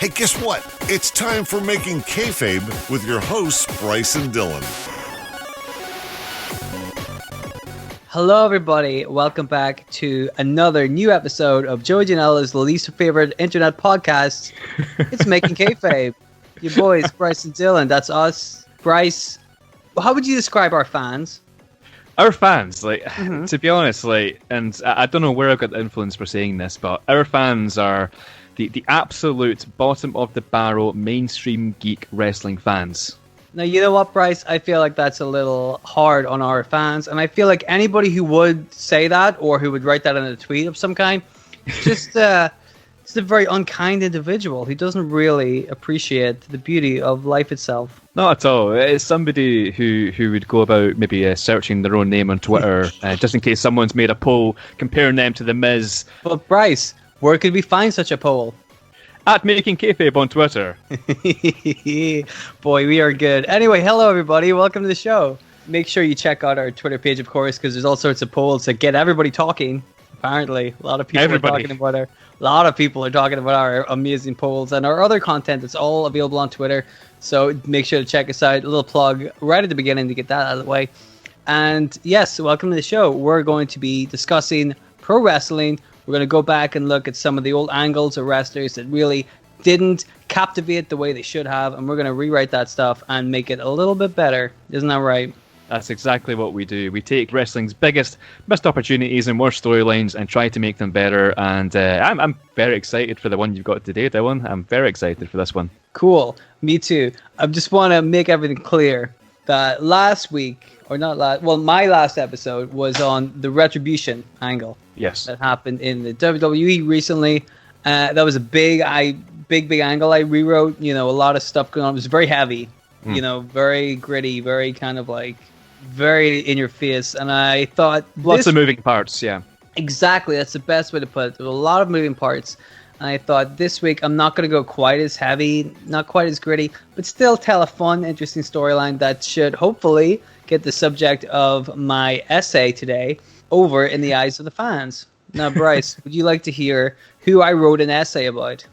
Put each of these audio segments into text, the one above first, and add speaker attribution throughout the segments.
Speaker 1: Hey, guess what? It's time for Making Kayfabe with your hosts, Bryce and Dylan.
Speaker 2: Hello, everybody. Welcome back to another new episode of Joey Janela's least favorite internet podcast. It's Making Kayfabe. Your boys, Bryce and Dylan. That's us. Bryce, how would you describe our fans?
Speaker 3: Our fans, to be honest, and I don't know where I got the influence for saying this, but our fans are the absolute bottom of the barrel mainstream geek wrestling fans.
Speaker 2: Now, you know what, Bryce? I feel like that's a little hard on our fans, and I feel like anybody who would say that or who would write that in a tweet of some kind, just a very unkind individual who doesn't really appreciate the beauty of life itself.
Speaker 3: Not at all. It's somebody who would go about maybe searching their own name on Twitter, just in case someone's made a poll comparing them to The Miz.
Speaker 2: But Bryce, where could we find such a poll?
Speaker 3: At Making Kayfabe on Twitter.
Speaker 2: Boy, we are good. Anyway, hello everybody. Welcome to the show. Make sure you check out our Twitter page, of course, because there's all sorts of polls that get everybody talking. Apparently, a lot of people are talking about our amazing polls and our other content. It's all available on Twitter. So make sure to check us out. A little plug right at the beginning to get that out of the way. And yes, welcome to the show. We're going to be discussing pro wrestling. We're going to go back and look at some of the old angles of wrestlers that really didn't captivate the way they should have. And we're going to rewrite that stuff and make it a little bit better. Isn't that right?
Speaker 3: That's exactly what we do. We take wrestling's biggest missed opportunities and worst storylines and try to make them better. And I'm very excited for the one you've got today, Dylan. I'm very excited for this one.
Speaker 2: Cool. Me too. I just want to make everything clear that last week, my last episode was on the Retribution angle.
Speaker 3: Yes.
Speaker 2: That happened in the WWE recently. That was a big angle I rewrote. You know, a lot of stuff going on. It was very heavy, very gritty, very kind of like very in your face. And I thought
Speaker 3: lots of moving parts. Yeah,
Speaker 2: exactly. That's the best way to put it. There were a lot of moving parts. And I thought this week I'm not going to go quite as heavy, not quite as gritty, but still tell a fun, interesting storyline that should hopefully get the subject of my essay today over in the eyes of the fans. Now, Bryce, would you like to hear who I wrote an essay about?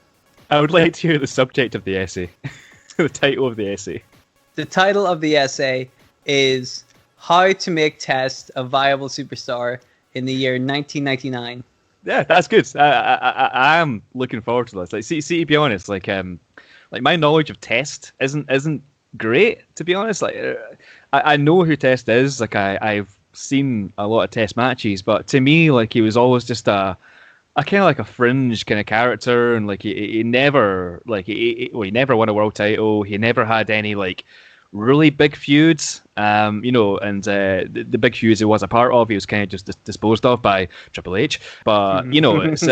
Speaker 3: I would like to hear the subject of the essay, the title of the essay.
Speaker 2: The title of the essay is How to Make Test a Viable Superstar in the year 1999.
Speaker 3: Yeah, that's good. I am looking forward to this. Like, see, to be honest, like my knowledge of Test isn't great. To be honest, I know who Test is. Like, I've seen a lot of Test matches, but to me, like, he was always just a kind of like a fringe kind of character, and like he never he never won a world title. He never had any like really big feuds, and the big feuds he was a part of, he was kind of just disposed of by Triple H. But it's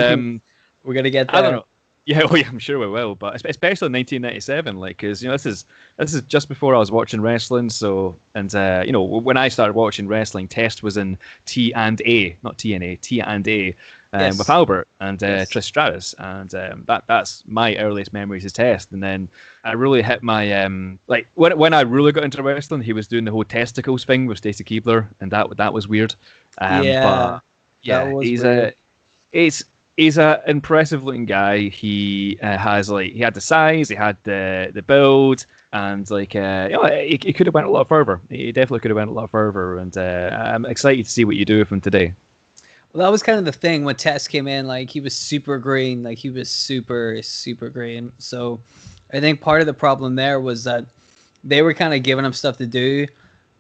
Speaker 2: we're gonna get there.
Speaker 3: I don't know. Yeah, I'm sure we will. But especially in 1997, like, because this is just before I was watching wrestling. So, and when I started watching wrestling, Test was in T&A, not TNA, T&A.
Speaker 2: Yes.
Speaker 3: With Albert and Trish Stratus, and that's my earliest memories of Test. And then I really hit my when I really got into wrestling, he was doing the whole Test-icles thing with Stacy Keibler, and that was weird. He's a impressive looking guy. He he had the size, he had the build, and he could have went a lot further. He definitely could have went a lot further, and I'm excited to see what you do with him today.
Speaker 2: Well, that was kind of the thing when Test came in. Like, he was super green. Like, he was super, super green. So I think part of the problem there was that they were kind of giving him stuff to do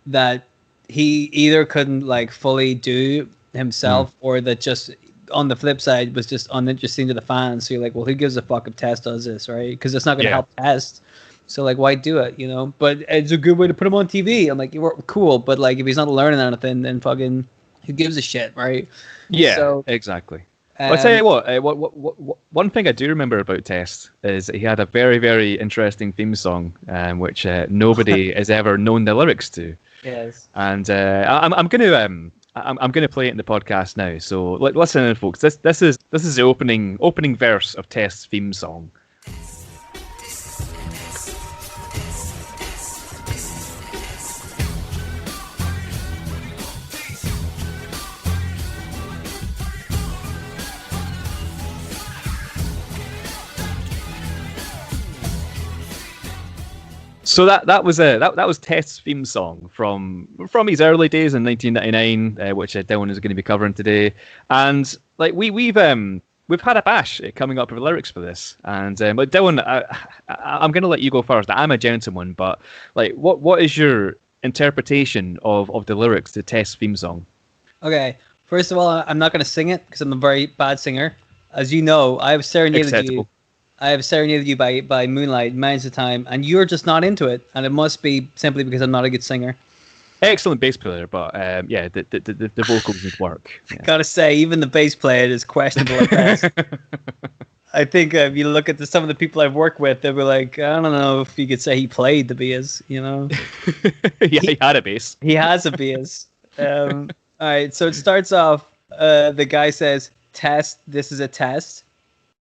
Speaker 2: that he either couldn't like fully do himself, or that just on the flip side was just uninteresting to the fans. So you're like, well, who gives a fuck if Test does this, right? Because it's not going to help Test. So like, why do it, But it's a good way to put him on TV. I'm like, you're cool, but like, if he's not learning anything, then fucking who gives a shit, right?
Speaker 3: Yeah,
Speaker 2: so,
Speaker 3: exactly. I'll tell you what, one thing I do remember about Test is he had a very, very interesting theme song, which nobody has ever known the lyrics to.
Speaker 2: Yes.
Speaker 3: And I'm gonna play it in the podcast now. So listen in, folks. This is the opening verse of Test's theme song. So that was Test's theme song from his early days in 1999, which Dylan is going to be covering today. And like we've had a bash coming up with lyrics for this. And but Dylan, I'm going to let you go first. I'm a gentleman, but like what is your interpretation of the lyrics to Test's theme song?
Speaker 2: Okay, first of all, I'm not going to sing it because I'm a very bad singer. As you know, I have serenaded you. I have serenaded you by moonlight millions of time, and you're just not into it. And it must be simply because I'm not a good singer.
Speaker 3: Excellent bass player, but yeah, the vocals would work. Yeah.
Speaker 2: Gotta say, even the bass player is questionable at best. I think if you look at some of the people I've worked with, they'll be like, I don't know if you could say he played the bass, you know?
Speaker 3: Yeah, he had a bass.
Speaker 2: He has a bass. All right, so it starts off, the guy says, test, this is a test.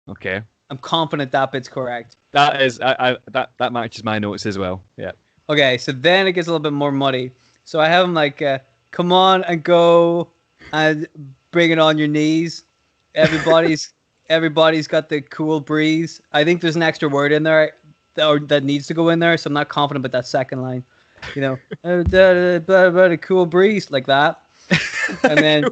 Speaker 3: Okay.
Speaker 2: I'm confident that bit's correct.
Speaker 3: That is, that matches my notes as well. Yeah. Okay,
Speaker 2: so then it gets a little bit more muddy. So I have him like, come on and go and bring it on your knees. Everybody's got the cool breeze. I think there's an extra word in there that needs to go in there, so I'm not confident about that second line. You know, a cool breeze like that. And then,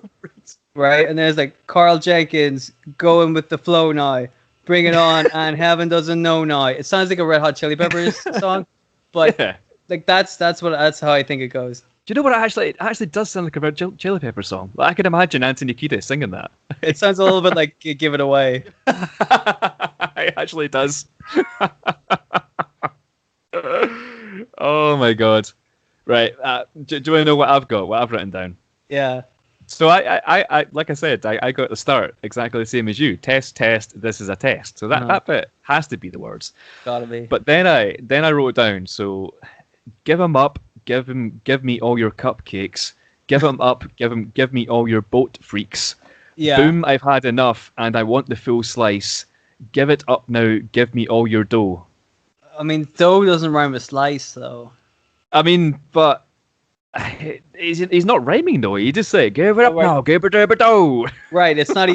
Speaker 2: right, and then it's like Carl Jenkins going with the flow now. Bring it on, and heaven doesn't know now. It sounds like a Red Hot Chili Peppers song, but
Speaker 3: yeah.
Speaker 2: Like that's how I think it goes.
Speaker 3: Do you know what? It actually does sound like a Red Chili Peppers song. Like, I could imagine Anthony Kiedis singing that.
Speaker 2: It sounds a little bit like "Give It Away."
Speaker 3: It actually does. Oh my god! Right, do you want to know what I've got? What I've written down?
Speaker 2: Yeah.
Speaker 3: So I like I said, I got at the start exactly the same as you. Test. This is a test. So that bit has to be the words.
Speaker 2: Gotta be.
Speaker 3: But then I wrote down. So give him up. Give me all your cupcakes. Give him up. Give me all your boat freaks.
Speaker 2: Yeah.
Speaker 3: Boom! I've had enough, and I want the full slice. Give it up now. Give me all your dough.
Speaker 2: I mean, dough doesn't rhyme with slice, though.
Speaker 3: I mean, but. He's not rhyming though. He just say give it up now, give it up dough.
Speaker 2: Right. It's not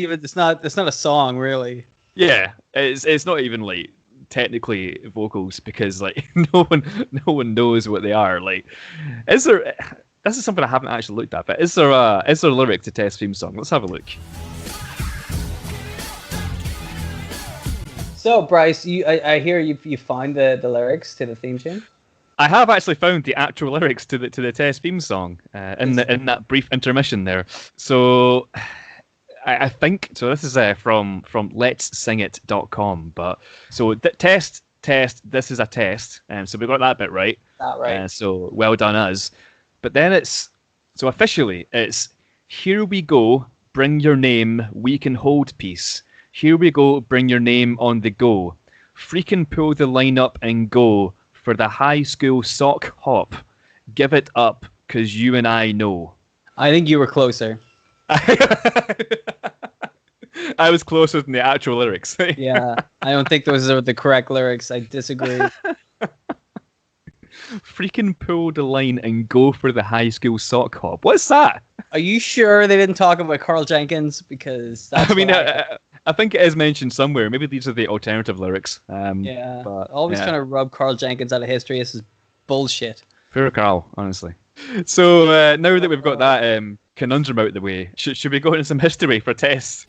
Speaker 2: a song really. Yeah.
Speaker 3: It's not even like technically vocals because like no one knows what they are. Like, is there? This is something I haven't actually looked at. But is there a lyric to Test theme song? Let's have a look.
Speaker 2: So Bryce, I hear you find the lyrics to the theme tune.
Speaker 3: I have actually found the actual lyrics to the Test theme song in that brief intermission there. So I think so. This is from letssingit.com. But so test. This is a test, and so we got that bit right.
Speaker 2: That right.
Speaker 3: So well done us. But then it's officially here we go. Bring your name. We can hold peace. Here we go. Bring your name on the go. Freaking pull the line up and go. For the high school sock hop, give it up, 'cause you and I know.
Speaker 2: I think you were closer.
Speaker 3: I was closer than the actual lyrics.
Speaker 2: Yeah, I don't think those are the correct lyrics. I disagree.
Speaker 3: Freaking pull the line and go for the high school sock hop. What's that?
Speaker 2: Are you sure they didn't talk about Carl Jenkins? Because that's
Speaker 3: I think it is mentioned somewhere. Maybe these are the alternative lyrics.
Speaker 2: Yeah,
Speaker 3: but,
Speaker 2: always trying to rub Carl Jenkins out of history. This is bullshit.
Speaker 3: Poor Carl, honestly. So now that we've got that conundrum out of the way, should we go into some history for Test?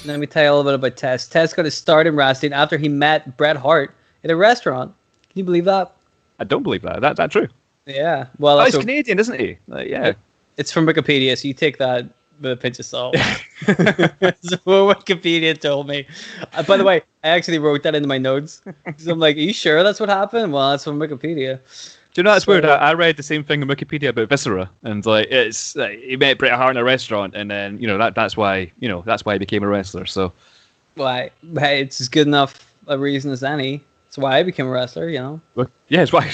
Speaker 2: Let me tell you a little bit about Test. Test got his start in wrestling after he met Bret Hart at a restaurant. Can you believe that?
Speaker 3: I don't believe that. That's true.
Speaker 2: Yeah. Well,
Speaker 3: he's Canadian, isn't he? Yeah.
Speaker 2: It's from Wikipedia, so you take that with a pinch of salt. That's what Wikipedia told me. By the way, I actually wrote that into my notes. So I'm like, are you sure that's what happened? Well, that's from Wikipedia.
Speaker 3: Do you know that's weird? I read the same thing on Wikipedia about Viscera, and like it's he met Bret Hart in a restaurant, and then that's why he became a wrestler. So,
Speaker 2: why? Hey, it's as good enough a reason as any. That's why I became a wrestler.
Speaker 3: Well, yeah, it's why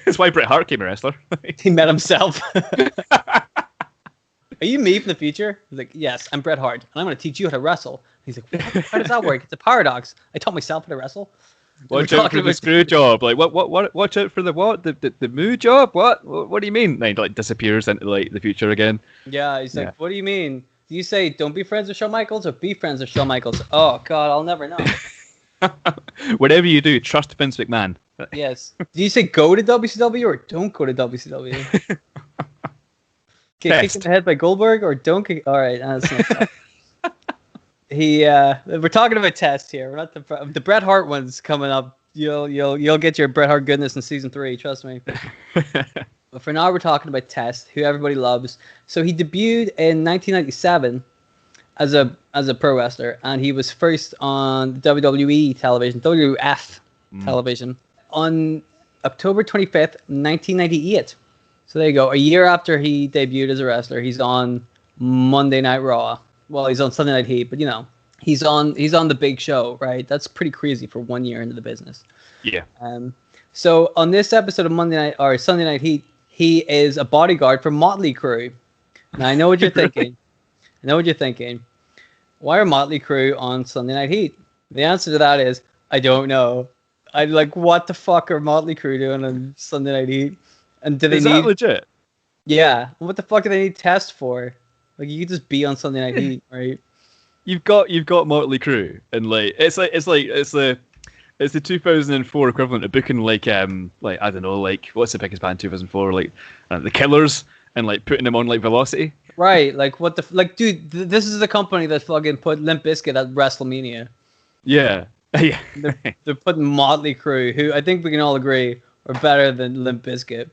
Speaker 3: it's why Bret Hart became a wrestler.
Speaker 2: He met himself. Are you me from the future? He's like, yes, I'm Bret Hart, and I'm going to teach you how to wrestle. He's like, how does that work? It's a paradox. I taught myself how to wrestle.
Speaker 3: Watch out for the screw job. Like, what? Watch out for the what? The moo job? What do you mean? And he like disappears into like the future again.
Speaker 2: Yeah, he's like, what do you mean? Do you say don't be friends with Shawn Michaels or be friends with Shawn Michaels? Oh God, I'll never know.
Speaker 3: Whatever you do, trust Vince McMahon.
Speaker 2: Yes. Do you say go to WCW or don't go to WCW? Get kicked in the head by Goldberg or don't kick? All right. We're talking about Test here. We're not the Bret Hart one's coming up. You'll get your Bret Hart goodness in season 3. Trust me. But for now, we're talking about Test, who everybody loves. So he debuted in 1997 as a pro wrestler, and he was first on WWE television, WWF television, on October 25th, 1998. So there you go. A year after he debuted as a wrestler, he's on Monday Night Raw. Well, he's on Sunday Night Heat, but he's on the big show, right? That's pretty crazy for 1 year into the business.
Speaker 3: Yeah.
Speaker 2: So on this episode of Sunday Night Heat, he is a bodyguard for Motley Crue. Now I know what you're thinking. Why are Motley Crue on Sunday Night Heat? The answer to that is I don't know. I like what the fuck are Motley Crue doing on Sunday Night Heat? And do they
Speaker 3: Is that legit?
Speaker 2: Yeah. What the fuck do they need Test for? Like you could just be on Sunday Night Heat, right?
Speaker 3: You've got Motley Crue, and it's the 2004 equivalent of booking like I don't know, like what's the biggest band in 2004, like the Killers, and like putting them on like Velocity. Right,
Speaker 2: like what the like, dude. This is the company that fucking put Limp Bizkit at WrestleMania.
Speaker 3: Yeah, yeah.
Speaker 2: They're putting Motley Crue, who I think we can all agree are better than Limp Bizkit.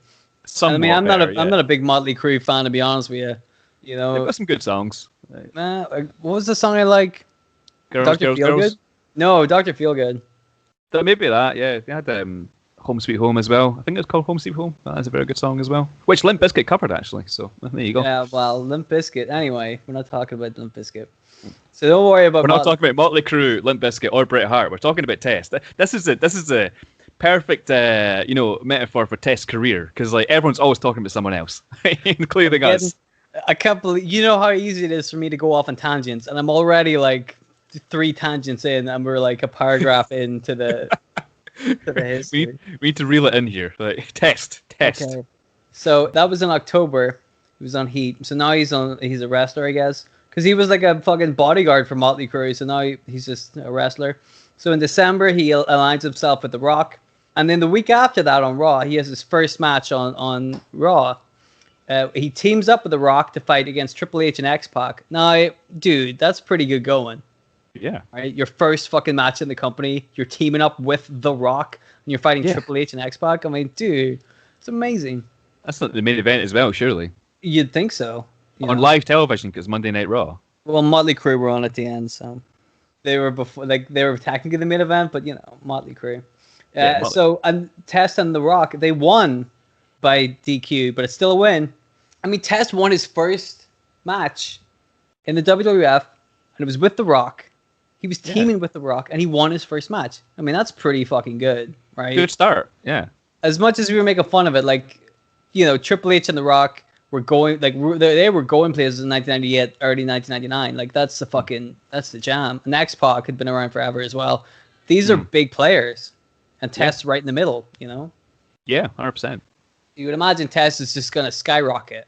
Speaker 2: I'm not a big Motley Crue fan, to be honest with you. You know,
Speaker 3: they've got some good songs.
Speaker 2: What was the song I like?
Speaker 3: Girls.
Speaker 2: Good? No, Dr. Feelgood.
Speaker 3: That maybe that. Yeah, they had Home Sweet Home as well. I think it's called Home Sweet Home. That's a very good song as well, which Limp Bizkit covered actually. So there you go.
Speaker 2: Yeah, well, Limp Bizkit. Anyway, we're not talking about Limp Bizkit, so don't worry about.
Speaker 3: We're not talking about Motley Crue, Limp Bizkit, or Bret Hart. We're talking about Test. This is a perfect metaphor for Test's career, because like everyone's always talking about someone else, including us.
Speaker 2: I can't believe how easy it is for me to go off on tangents, and I'm already like 3 tangents in, and we're like a paragraph into the history.
Speaker 3: We need to reel it in here. Like, test.
Speaker 2: Okay. So that was in October. He was on Heat. So now he's a wrestler, I guess, because he was like a fucking bodyguard for Motley Crue. So now he's just a wrestler. So in December he aligns himself with The Rock, and then the week after that on Raw he has his first match on Raw. He teams up with The Rock to fight against Triple H and X-Pac. Now, dude, that's pretty good going.
Speaker 3: Yeah.
Speaker 2: Right? Your first fucking match in the company, you're teaming up with The Rock, and you're fighting Triple H and X-Pac. I mean, dude, it's amazing.
Speaker 3: That's not the main event as well, surely.
Speaker 2: You'd think so.
Speaker 3: On live television, because Monday Night Raw.
Speaker 2: Well, Motley Crue were on at the end, so they were technically the main event, but Motley Crue. So Test and The Rock, they won by DQ, but it's still a win. I mean, Test won his first match in the WWF, and it was with The Rock. He was teaming with The Rock, and he won his first match. I mean, that's pretty fucking good, right?
Speaker 3: Good start, yeah.
Speaker 2: As much as we were making fun of it, like, Triple H and The Rock were going, like, they were going places in 1998, early 1999. Like, that's the jam. And X-Pac had been around forever as well. These are big players, and Test right in the middle,
Speaker 3: Yeah, 100%.
Speaker 2: You would imagine Test is just going to skyrocket.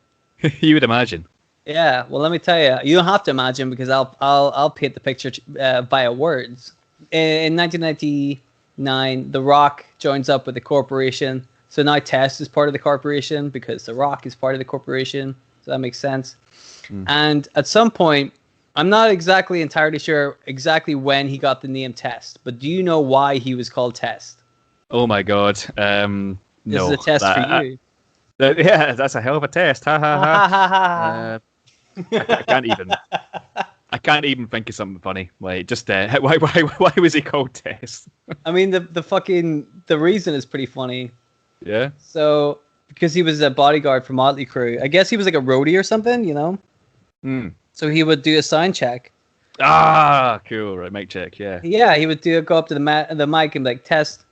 Speaker 3: You would imagine.
Speaker 2: Yeah, well, let me tell you, you don't have to imagine, because I'll paint the picture via words. In 1999, The Rock joins up with the corporation. So now Test is part of the corporation because The Rock is part of the corporation. So that makes sense. And at some point, I'm not exactly entirely sure exactly when he got the name Test, but do you know why he was called Test?
Speaker 3: Oh my God.
Speaker 2: This is a test for you.
Speaker 3: Yeah, that's a hell of a test. Ha ha ha. I can't even think of something funny. Like, just why was he called Test?
Speaker 2: I mean, the reason is pretty funny.
Speaker 3: Yeah.
Speaker 2: So because he was a bodyguard for Motley Crue, I guess he was like a roadie or something, So he would do a sound check.
Speaker 3: Ah, cool. Right, mic check. Yeah.
Speaker 2: Yeah, he would go up to the mic and be like, test.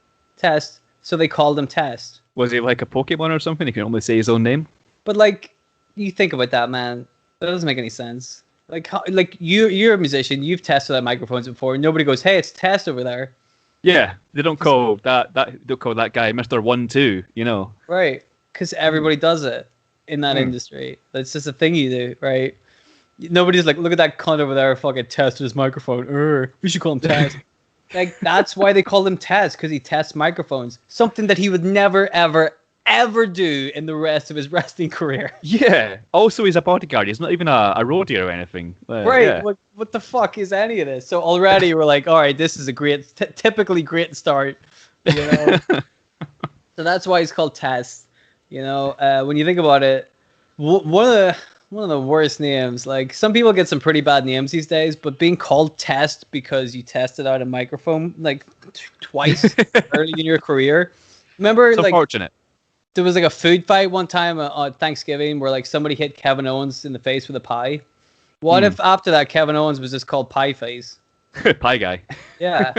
Speaker 2: So they called him Test.
Speaker 3: Was he like a Pokemon or something? He can only say his own name.
Speaker 2: But like, you think about that, man. That doesn't make any sense. Like you're a musician. You've tested out microphones before. Nobody goes, "Hey, it's Test over there."
Speaker 3: Yeah, they don't call that guy Mr. 1-2.
Speaker 2: Right, because everybody does it in that industry. That's just a thing you do, right? Nobody's like, "Look at that cunt over there, fucking Test his microphone. We should call him Test." Like, that's why they call him Test, because he tests microphones. Something that he would never, ever, ever do in the rest of his wrestling career.
Speaker 3: Yeah. Also, he's a bodyguard. He's not even a roadie or anything.
Speaker 2: Right.
Speaker 3: Yeah.
Speaker 2: What the fuck is any of this? So already we're like, all right, this is a great, typically great start. You know? So that's why he's called Test. You know, when you think about it, one of the worst names. Like, some people get some pretty bad names these days, but being called Test because you tested out a microphone like twice early in your career. Remember,
Speaker 3: it's
Speaker 2: like,
Speaker 3: unfortunate.
Speaker 2: there was like a food fight one time on Thanksgiving where like somebody hit Kevin Owens in the face with a pie. What if after that Kevin Owens was just called Pie Face?
Speaker 3: Pie guy.
Speaker 2: Yeah,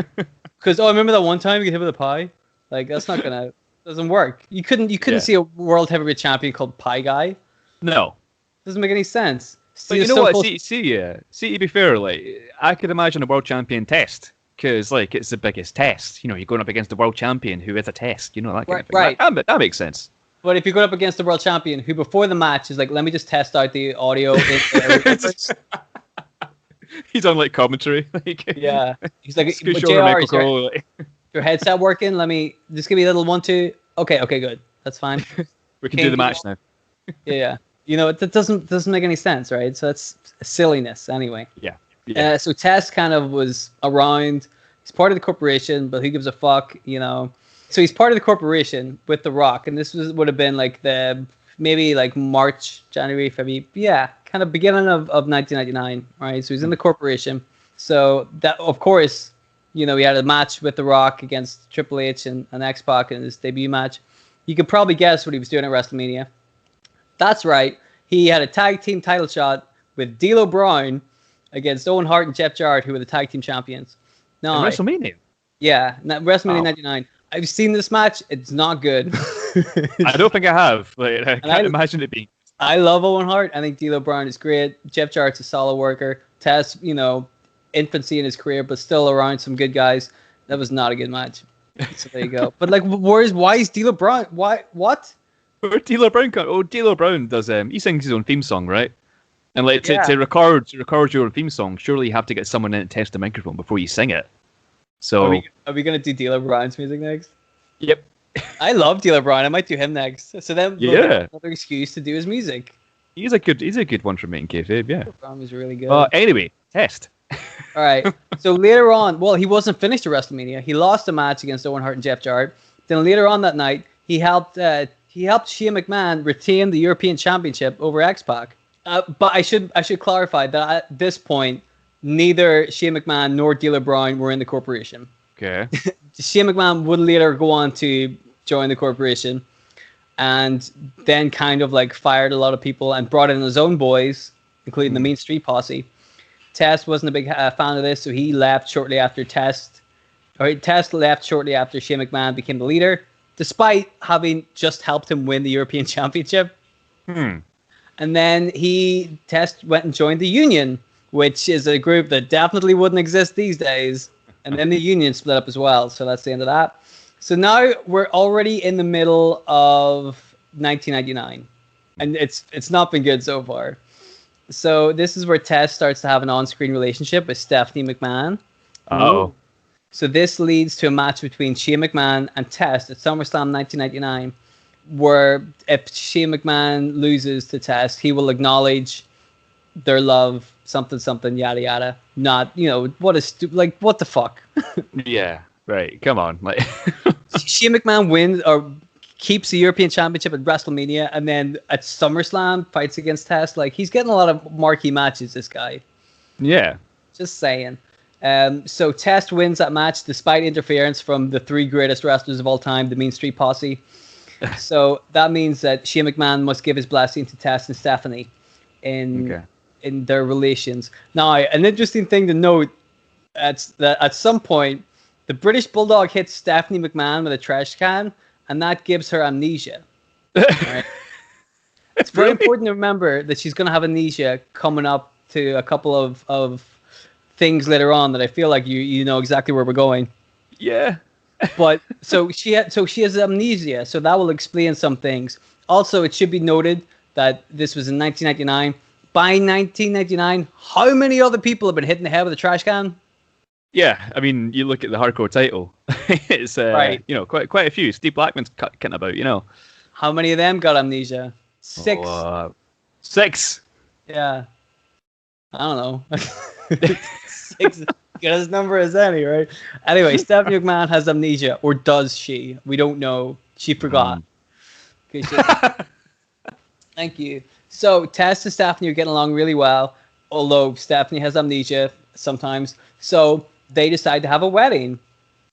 Speaker 2: because I remember that one time you get hit with a pie. Like, that's not gonna doesn't work. You couldn't see a world heavyweight champion called Pie Guy.
Speaker 3: No.
Speaker 2: Doesn't make any sense.
Speaker 3: But you know what? See, to be fair, like, I could imagine a world champion Test, because like it's the biggest test. You know, you're going up against the world champion who is a test. You know, that kind of thing.
Speaker 2: Right.
Speaker 3: That makes sense.
Speaker 2: But if you're going up against the world champion who before the match is like, let me just test out the audio.
Speaker 3: He's on like commentary.
Speaker 2: Yeah, he's like,
Speaker 3: JR,
Speaker 2: your headset working? Let me just give me a little 1-2. Okay, good. That's fine.
Speaker 3: We can do the match now.
Speaker 2: Yeah. You know, that doesn't make any sense, right? So that's silliness anyway.
Speaker 3: Yeah.
Speaker 2: So Test kind of was around. He's part of the corporation, but who gives a fuck, you know? So he's part of the corporation with The Rock, and this would have been like maybe like March, January, February. Yeah, kind of beginning of 1999, right? So he's in the corporation. So that, of course, you know, he had a match with The Rock against Triple H and X-Pac in his debut match. You could probably guess what he was doing at WrestleMania. That's right. He had a tag team title shot with D'Lo Brown against Owen Hart and Jeff Jarrett, who were the tag team champions. No,
Speaker 3: WrestleMania?
Speaker 2: Yeah, WrestleMania 99. I've seen this match. It's not good.
Speaker 3: I don't think I have. Like, I can't imagine it being.
Speaker 2: I love Owen Hart. I think D'Lo Brown is great. Jeff Jarrett's a solid worker. Test, you know, infancy in his career, but still around some good guys. That was not a good match. So there you go. But like, why is D'Lo Brown? What?
Speaker 3: Where'd D'Lo Brown come? Oh, D'Lo Brown does. He sings his own theme song, right? And like to record your own theme song, surely you have to get someone in to test the microphone before you sing it. So
Speaker 2: are we gonna do D'Lo Brown's music next?
Speaker 3: Yep.
Speaker 2: I love D'Lo Brown. I might do him next. So then, another excuse to do his music.
Speaker 3: He's a good one for Making Kayfabe. Yeah.
Speaker 2: D'Lo Brown was really good.
Speaker 3: Anyway, Test.
Speaker 2: All right. So later on, well, he wasn't finished at WrestleMania. He lost a match against Owen Hart and Jeff Jarrett. Then later on that night, he helped Shane McMahon retain the European Championship over X-Pac. But I should clarify that at this point, neither Shane McMahon nor D'Lo Brown were in the corporation.
Speaker 3: Okay.
Speaker 2: Shane McMahon would later go on to join the corporation, and then kind of like fired a lot of people and brought in his own boys, including the Mean Street Posse. Test wasn't a big fan of this, so he left shortly after Test left shortly after Shane McMahon became the leader, despite having just helped him win the European Championship. And then Test went and joined the Union, which is a group that definitely wouldn't exist these days. And then the Union split up as well. So that's the end of that. So now we're already in the middle of 1999. And it's not been good so far. So this is where Test starts to have an on-screen relationship with Stephanie McMahon.
Speaker 3: Oh.
Speaker 2: So this leads to a match between Shane McMahon and Test at SummerSlam 1999, where if Shane McMahon loses to Test, he will acknowledge their love, something, yada yada. Not, you know, what the fuck?
Speaker 3: Yeah, right. Come on, like
Speaker 2: Shane McMahon wins or keeps the European Championship at WrestleMania, and then at SummerSlam fights against Test. Like, he's getting a lot of marquee matches, this guy.
Speaker 3: Yeah.
Speaker 2: Just saying. So Test wins that match despite interference from the three greatest wrestlers of all time, the Mean Street Posse. So that means that Shane McMahon must give his blessing to Test and Stephanie in their relations. Now, an interesting thing to note is that at some point, the British Bulldog hits Stephanie McMahon with a trash can, and that gives her amnesia. Right? It's very important to remember that she's going to have amnesia coming up to a couple of things later on that I feel like you know exactly where we're going.
Speaker 3: Yeah.
Speaker 2: But so she has amnesia, so that will explain some things. Also, it should be noted that this was in 1999. By 1999, how many other people have been hit in the head with a trash can?
Speaker 3: Yeah, I mean, you look at the hardcore title. It's
Speaker 2: Right.
Speaker 3: quite a few. Steve Blackman's cutting about.
Speaker 2: How many of them got amnesia? 6.
Speaker 3: Oh, 6.
Speaker 2: Yeah. I don't know. 6. Good as number as any, right? Anyway, Stephanie McMahon has amnesia, or does she? We don't know. She forgot. Thank you. So Tess and Stephanie are getting along really well, although Stephanie has amnesia sometimes. So they decide to have a wedding.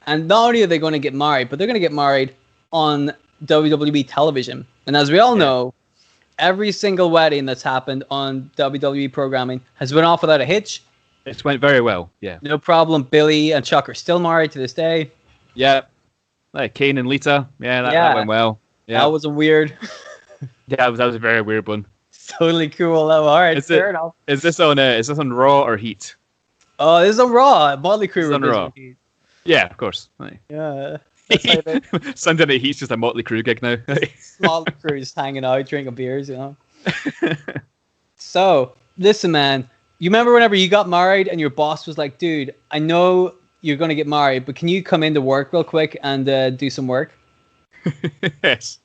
Speaker 2: And not only are they going to get married, but they're going to get married on WWE television. And as we all know, every single wedding that's happened on WWE programming has went off without a hitch.
Speaker 3: It's went very well, yeah.
Speaker 2: No problem. Billy and Chuck are still married to this day.
Speaker 3: Yeah. Like Kane and Lita. Yeah, that went well. Yeah.
Speaker 2: That was a weird...
Speaker 3: that was a very weird one.
Speaker 2: Totally cool. All right, fair enough.
Speaker 3: Is this on Raw or Heat?
Speaker 2: Oh, this is on Raw. Motley Crue.
Speaker 3: On Raw. Yeah, of course. Right.
Speaker 2: Yeah.
Speaker 3: Sunday Night Heat's just a Motley Crue gig now.
Speaker 2: Motley Crue's hanging out, drinking beers, So, listen, man. You remember whenever you got married and your boss was like, dude, I know you're going to get married, but can you come into work real quick and do some work?
Speaker 3: Yes.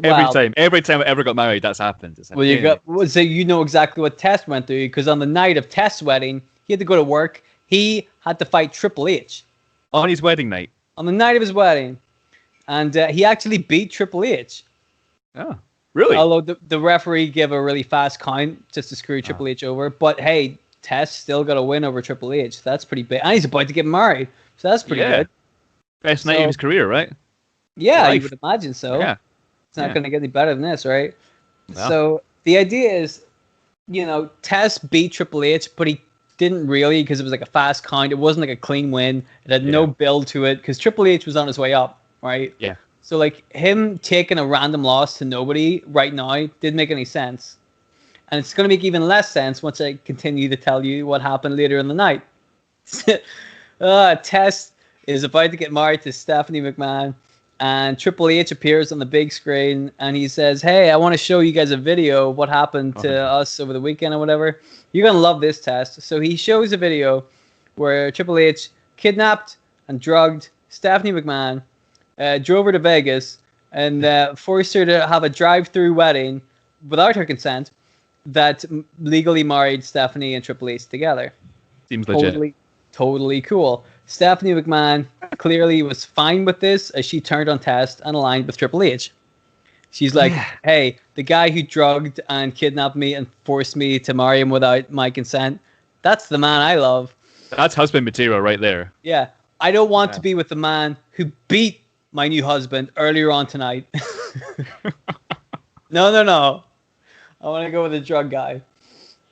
Speaker 3: Every time I ever got married, that's happened.
Speaker 2: So you know exactly what Tess went through, because on the night of Tess' wedding, he had to go to work. He had to fight Triple H.
Speaker 3: On his wedding night?
Speaker 2: On the night of his wedding. And he actually beat Triple H.
Speaker 3: Oh, really?
Speaker 2: Although the referee gave a really fast count just to screw Triple H over. But hey, Tess still got a win over Triple H. That's pretty big. And he's about to get married. So that's pretty good.
Speaker 3: Best night of his career, right?
Speaker 2: Yeah, you would imagine so.
Speaker 3: Yeah.
Speaker 2: It's not going to get any better than this, right?
Speaker 3: Well.
Speaker 2: So the idea is, Tess beat Triple H, but he didn't really, because it was like a fast count. It wasn't like a clean win. It had no build to it, because Triple H was on his way up, right?
Speaker 3: Yeah.
Speaker 2: So like him taking a random loss to nobody right now didn't make any sense. And it's going to make even less sense once I continue to tell you what happened later in the night. Tess is about to get married to Stephanie McMahon, and Triple H appears on the big screen, and he says, hey, I want to show you guys a video of what happened to us over the weekend or whatever. You're going to love this, Tess. So he shows a video where Triple H kidnapped and drugged Stephanie McMahon, drove her to Vegas, and forced her to have a drive-through wedding without her consent that legally married Stephanie and Triple H together.
Speaker 3: Seems legit.
Speaker 2: Totally cool. Stephanie McMahon clearly was fine with this as she turned on Test and aligned with Triple H. She's like, hey, the guy who drugged and kidnapped me and forced me to marry him without my consent, that's the man I love.
Speaker 3: That's husband material right there.
Speaker 2: Yeah. I don't want to be with the man who beat my new husband earlier on tonight. No. I want to go with the drug guy.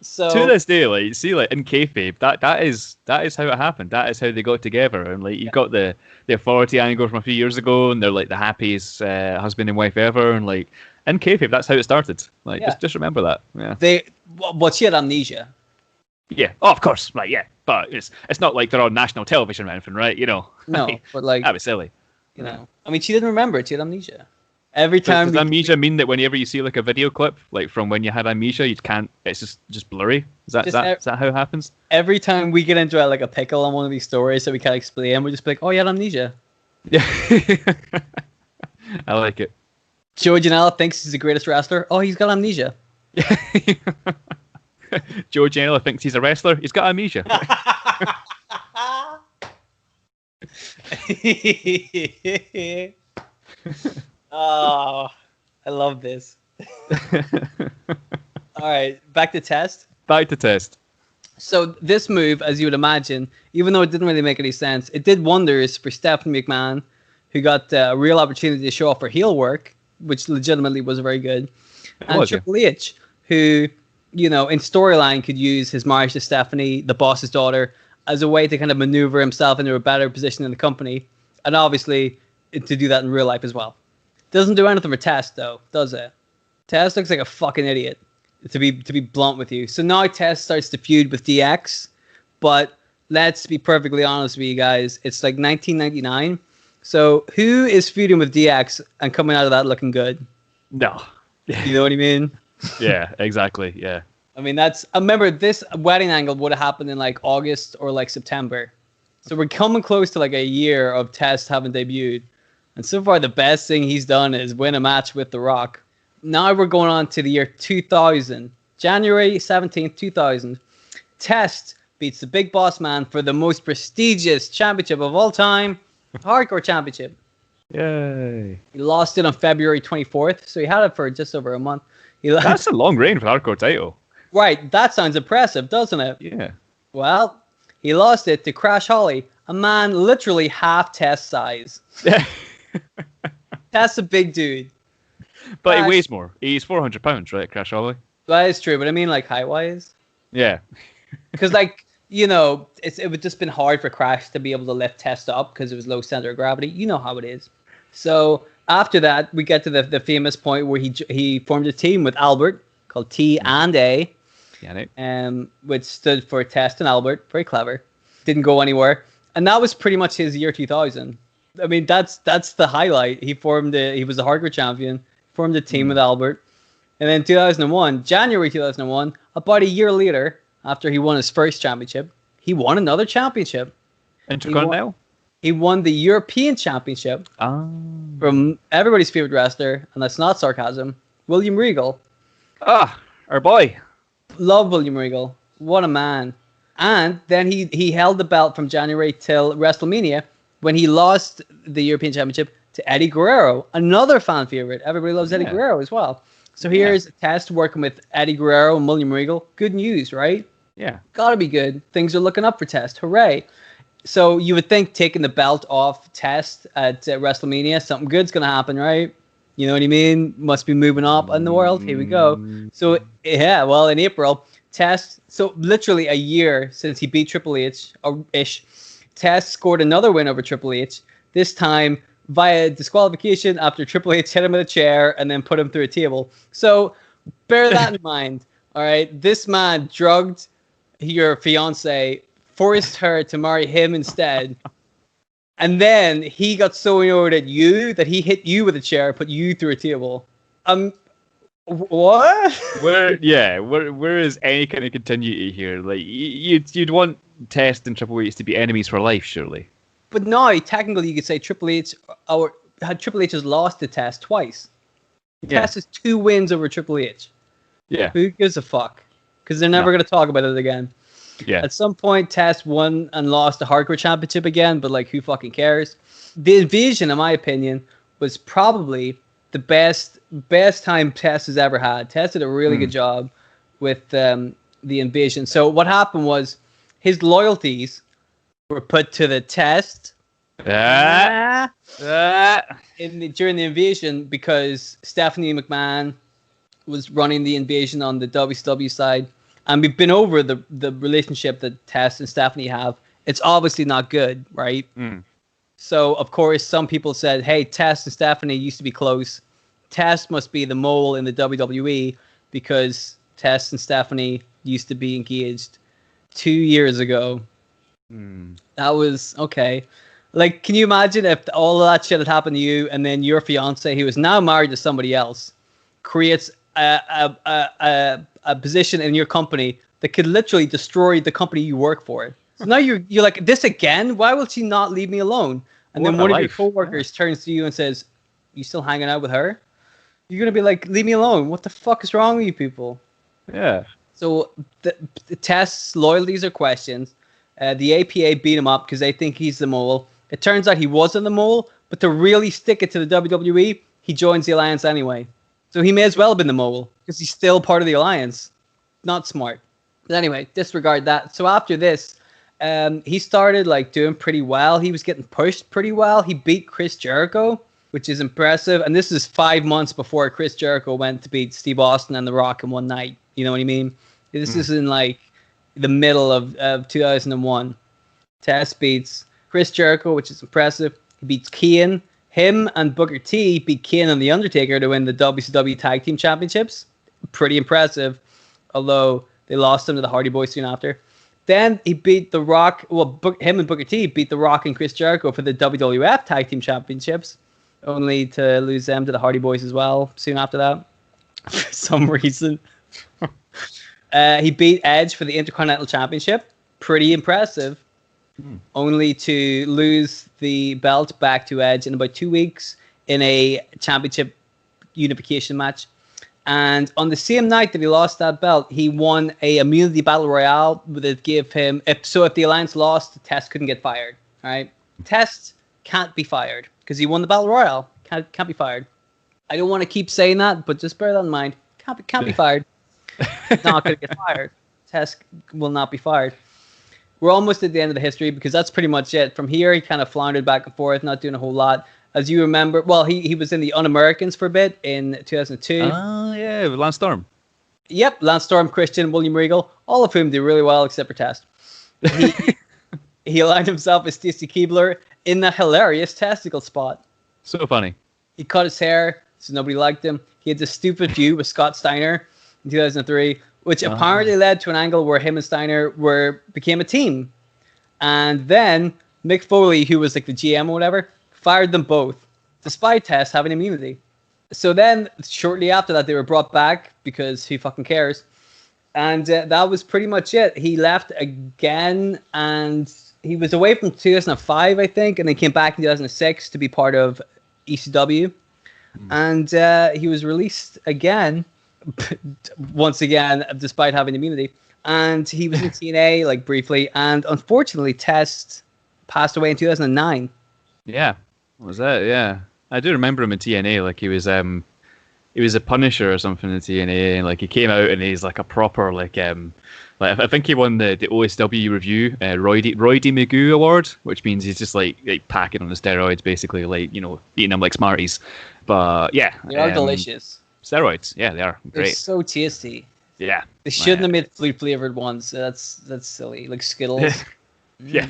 Speaker 2: So
Speaker 3: to this day, like in kayfabe, that is how it happened. That is how they got together. And like you've got the authority angle from a few years ago, and they're like the happiest husband and wife ever. And like in kayfabe, that's how it started. Like just remember that. Yeah.
Speaker 2: She had amnesia.
Speaker 3: Yeah. Oh, of course. Like but it's not like they're on national television or anything, right?
Speaker 2: No, but like
Speaker 3: that was silly.
Speaker 2: I mean, she didn't remember it. She had amnesia. Every time.
Speaker 3: Does amnesia mean that whenever you see like a video clip, like from when you had amnesia, you can't? It's just blurry. Is that how it happens?
Speaker 2: Every time we get into like a pickle on one of these stories that we can't explain, we just be like, "Oh, you had amnesia."
Speaker 3: Yeah, I like it.
Speaker 2: Joe Janela thinks he's the greatest wrestler. Oh, he's got amnesia.
Speaker 3: Joe Janela thinks he's a wrestler. He's got amnesia.
Speaker 2: Oh, I love this. All right, back to Test. So this move, as you would imagine, even though it didn't really make any sense, it did wonders for Stephanie McMahon, who got a real opportunity to show off her heel work, which legitimately was very good. And Triple H, who, in storyline could use his marriage to Stephanie, the boss's daughter, as a way to kind of maneuver himself into a better position in the company. And obviously, to do that in real life as well. Doesn't do anything for Tess, though, does it? Tess looks like a fucking idiot, to be blunt with you. So now Tess starts to feud with DX, but let's be perfectly honest with you guys. It's like 1999. So who is feuding with DX and coming out of that looking good?
Speaker 3: No.
Speaker 2: You know what I mean?
Speaker 3: Yeah, exactly. Yeah.
Speaker 2: I mean, I remember this wedding angle would have happened in like August or like September. So we're coming close to like a year of Test having debuted. And so far, the best thing he's done is win a match with The Rock. Now we're going on to the year 2000. January 17th, 2000. Test beats the Big Boss Man for the most prestigious championship of all time, Hardcore Championship.
Speaker 3: Yay.
Speaker 2: He lost it on February 24th, so he had it for just over a month.
Speaker 3: That's a long reign for the Hardcore title.
Speaker 2: Right, that sounds impressive, doesn't it?
Speaker 3: Yeah.
Speaker 2: Well, he lost it to Crash Holly, a man literally half Test size. Test's a big dude.
Speaker 3: But he weighs more. He's 400 pounds, right, Crash Holly?
Speaker 2: That is true, but I mean like height-wise.
Speaker 3: Yeah.
Speaker 2: Because like, you know, it would just been hard for Crash to be able to lift Test up because it was low center of gravity. You know how it is. So after that, we get to the famous point where he formed a team with Albert called T and A. Which stood for Test and Albert. Very clever. Didn't go anywhere. And that was pretty much his year 2000. I mean, that's the highlight. He was the hardcore champion, formed a team with Albert. And then 2001, January 2001, about a year later, after he won his first championship, he won another championship.
Speaker 3: Intercontinental?
Speaker 2: He won the European Championship from everybody's favorite wrestler, and that's not sarcasm, William Regal.
Speaker 3: Ah, our boy.
Speaker 2: Love William Regal. What a man. And then he held the belt from January till WrestleMania when he lost the European Championship to Eddie Guerrero, another fan favorite. Everybody loves Eddie Guerrero as well. So here's Test working with Eddie Guerrero and William Regal. Good news, right?
Speaker 3: Yeah.
Speaker 2: Gotta be good. Things are looking up for Test. Hooray. So you would think taking the belt off Test at WrestleMania, something good's going to happen, right? You know what I mean? Must be moving up in the world. Here we go. So, yeah, well, in April, Test, so literally a year since he beat Triple H-ish, Test scored another win over Triple H, this time via disqualification after Triple H hit him with a chair and then put him through a table. So bear that in mind, all right? This man drugged your fiancée, forced her to marry him instead. And then he got so annoyed at you that he hit you with a chair, put you through a table. What?
Speaker 3: Where is any kind of continuity here? Like you'd want Test and Triple H to be enemies for life, surely.
Speaker 2: But now, technically, you could say Triple H has lost the Test twice. Test has 2 wins over Triple H.
Speaker 3: Yeah.
Speaker 2: Who gives a fuck? Because they're never going to talk about it again.
Speaker 3: Yeah.
Speaker 2: At some point, Test won and lost the Hardcore Championship again, but like, who fucking cares? The Invasion, in my opinion, was probably the best time Test has ever had. Test did a really good job with the Invasion. So what happened was his loyalties were put to the test during the Invasion because Stephanie McMahon was running the Invasion on the WCW side. And we've been over the relationship that Test and Stephanie have. It's obviously not good, right? So, of course, some people said, hey, Test and Stephanie used to be close. Test must be the mole in the WWE because Test and Stephanie used to be engaged 2 years ago. That was, okay. Like, can you imagine if all of that shit had happened to you and then your fiance, who is now married to somebody else, creates a position in your company that could literally destroy the company you work for. So now you're like, this again? Why will she not leave me alone? And then one of your coworkers turns to you and says, you still hanging out with her? You're going to be like, leave me alone. What the fuck is wrong with you people?
Speaker 3: Yeah.
Speaker 2: So the Test's loyalties are questioned. The APA beat him up because they think he's the mole. It turns out he wasn't the mole, but to really stick it to the WWE, he joins the Alliance anyway. So he may as well have been the mole because he's still part of the Alliance. Not smart. But anyway, disregard that. So after this, he started like doing pretty well. He was getting pushed pretty well. He beat Chris Jericho, which is impressive. And this is 5 months before Chris Jericho went to beat Steve Austin and The Rock in one night. You know what I mean? This is in like the middle of 2001. Test beats Chris Jericho, which is impressive. He beats Kane. Him and Booker T beat Kane and The Undertaker to win the WCW Tag Team Championships. Pretty impressive, although they lost him to the Hardy Boys soon after. Then he beat The Rock. Well, him and Booker T beat The Rock and Chris Jericho for the WWF Tag Team Championships, only to lose them to the Hardy Boys as well soon after that, for some reason. He beat Edge for the Intercontinental Championship. Pretty impressive. only to lose the belt back to Edge in about 2 weeks in a championship unification match. And on the same night that he lost that belt, he won a immunity battle royale that gave him, if the Alliance lost, Test couldn't get fired. All right, Test can't be fired because he won the battle royale. Can't be fired. I don't want to keep saying that, but just bear that in mind. Can't be fired. Not going to get fired. Test will not be fired. We're almost at the end of the history because that's pretty much it. From here, he kind of floundered back and forth, not doing a whole lot. As you remember, well, he was in the Un-Americans for a bit in 2002.
Speaker 3: Oh, yeah, with Lance Storm.
Speaker 2: Yep, Lance Storm, Christian, William Regal, all of whom do really well except for Test. He aligned himself with Stacy Keibler in the hilarious testicle spot.
Speaker 3: So funny.
Speaker 2: He cut his hair, so nobody liked him. He had this stupid feud with Scott Steiner in 2003, which apparently led to an angle where him and Steiner became a team. And then Mick Foley, who was like the GM or whatever, fired them both, despite Test having immunity. So then, shortly after that, they were brought back because who fucking cares? And that was pretty much it. He left again, and he was away from 2005, I think, and then came back in 2006 to be part of ECW. And he was released again, once again, despite having immunity. And he was in TNA, like, briefly, and unfortunately, Test passed away in 2009.
Speaker 3: Yeah. What was that? Yeah, I do remember him in TNA. Like he was a Punisher or something in TNA, and like he came out and he's like a proper like I think he won the OSW review Roydie Magoo award, which means he's just like packing on the steroids, basically, like, you know, eating them like Smarties. But yeah,
Speaker 2: they are delicious.
Speaker 3: Steroids, yeah, they are great.
Speaker 2: They're so tasty.
Speaker 3: Yeah,
Speaker 2: they shouldn't have made flute flavored ones. That's silly, like Skittles.
Speaker 3: Yeah.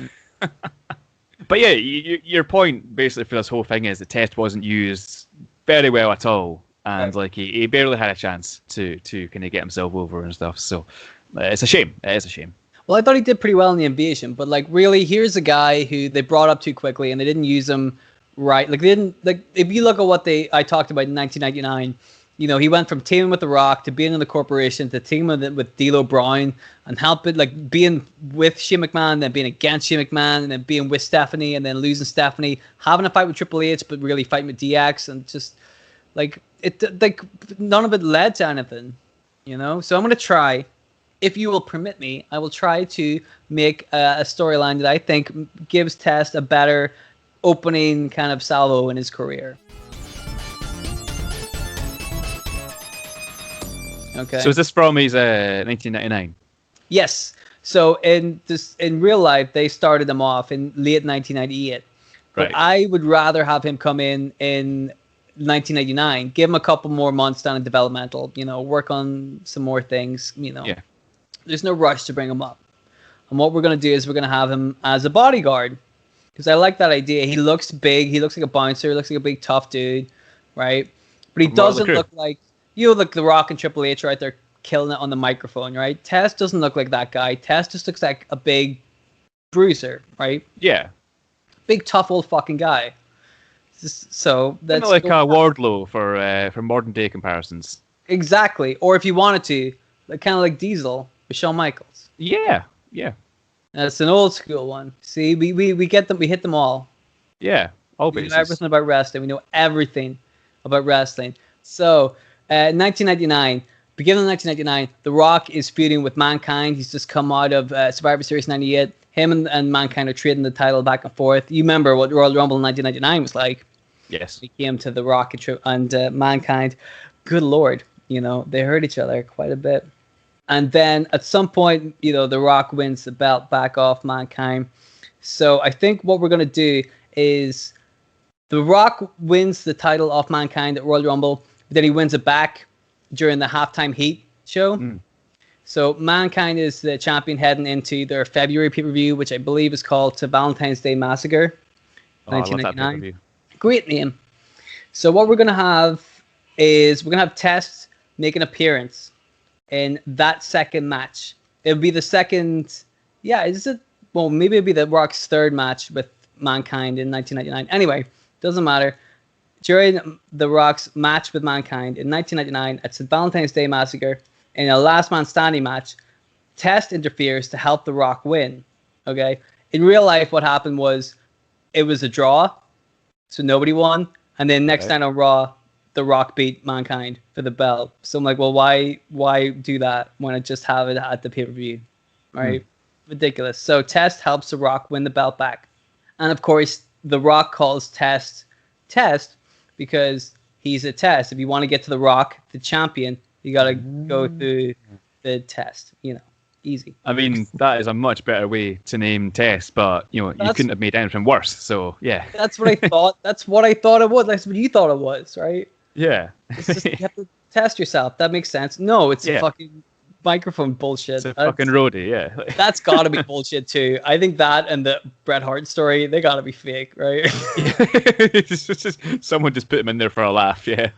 Speaker 3: But yeah, your point basically for this whole thing is the Test wasn't used very well at all, and like he barely had a chance to kind of get himself over and stuff. So it's a shame. It is a shame.
Speaker 2: Well, I thought he did pretty well in the Invasion, but like really, here's a guy who they brought up too quickly and they didn't use him right. Like they didn't like if you look at what I talked about in 1999. You know, he went from teaming with The Rock to being in the corporation to teaming with D'Lo Brown and helping, like, being with Shane McMahon, then being against Shane McMahon, and then being with Stephanie, and then losing Stephanie, having a fight with Triple H, but really fighting with DX, and just, like, none of it led to anything, you know? So I'm going to try, if you will permit me, I will try to make a storyline that I think gives Test a better opening kind of salvo in his career. Okay.
Speaker 3: So is this from his 1999?
Speaker 2: Yes. So in real life, they started him off in late 1998. But
Speaker 3: right.
Speaker 2: I would rather have him come in 1999, give him a couple more months down in developmental, you know, work on some more things, you know.
Speaker 3: Yeah.
Speaker 2: There's no rush to bring him up. And what we're going to do is we're going to have him as a bodyguard. Because I like that idea. He looks big. He looks like a bouncer. He looks like a big, tough dude, right? But he doesn't look like... You know, like The Rock and Triple H right there killing it on the microphone, right? Test doesn't look like that guy. Test just looks like a big bruiser, right?
Speaker 3: Yeah.
Speaker 2: Big, tough old fucking guy. So that's...
Speaker 3: Kind of like Wardlow for modern day comparisons.
Speaker 2: Exactly. Or if you wanted to, kind of like Diesel with Shawn Michaels.
Speaker 3: Yeah, yeah.
Speaker 2: That's an old school one. See, we get them, we hit them all.
Speaker 3: Yeah, all
Speaker 2: bases.
Speaker 3: bases.
Speaker 2: We know everything about wrestling. We know everything about wrestling. So... 1999, beginning of 1999, The Rock is feuding with Mankind. He's just come out of Survivor Series 98. Him and Mankind are trading the title back and forth. You remember what Royal Rumble in 1999 was like?
Speaker 3: Yes.
Speaker 2: We came to The Rock and Mankind. Good Lord, you know, they hurt each other quite a bit. And then at some point, you know, The Rock wins the belt back off Mankind. So I think what we're going to do is The Rock wins the title off Mankind at Royal Rumble. Then he wins it back during the halftime heat show. So Mankind is the champion heading into their February pay-per-view, which I believe is called To Valentine's Day Massacre. 1999. Great name. So what we're going to have is we're going to have Test make an appearance in that second match. It'll be the second... Yeah, is it... Well, maybe it'll be The Rock's third match with Mankind in 1999. Anyway, doesn't matter. During The Rock's match with Mankind in 1999 at St. Valentine's Day Massacre, in a last man standing match, Test interferes to help The Rock win. Okay, In real life, what happened was it was a draw, so nobody won. And then next night on Raw, The Rock beat Mankind for the belt. So I'm like, well, why do that when I just have it at the pay-per-view, right? Ridiculous. So Test helps The Rock win the belt back. And of course, The Rock calls Test because he's a Test. If you want to get to The Rock, the champion, you got to go through the Test, easy.
Speaker 3: I mean, that is a much better way to name Test, but you couldn't have made anything worse. So yeah,
Speaker 2: that's what I thought. That's what I thought it was. That's what you thought it was, right?
Speaker 3: Yeah.
Speaker 2: It's just, you have to test yourself. That makes sense. No, it's a fucking microphone bullshit.
Speaker 3: It's a fucking roadie, yeah.
Speaker 2: That's got to be bullshit too. I think that and the Bret Hart story, they got to be fake, right?
Speaker 3: It's just, someone just put him in there for a laugh, yeah.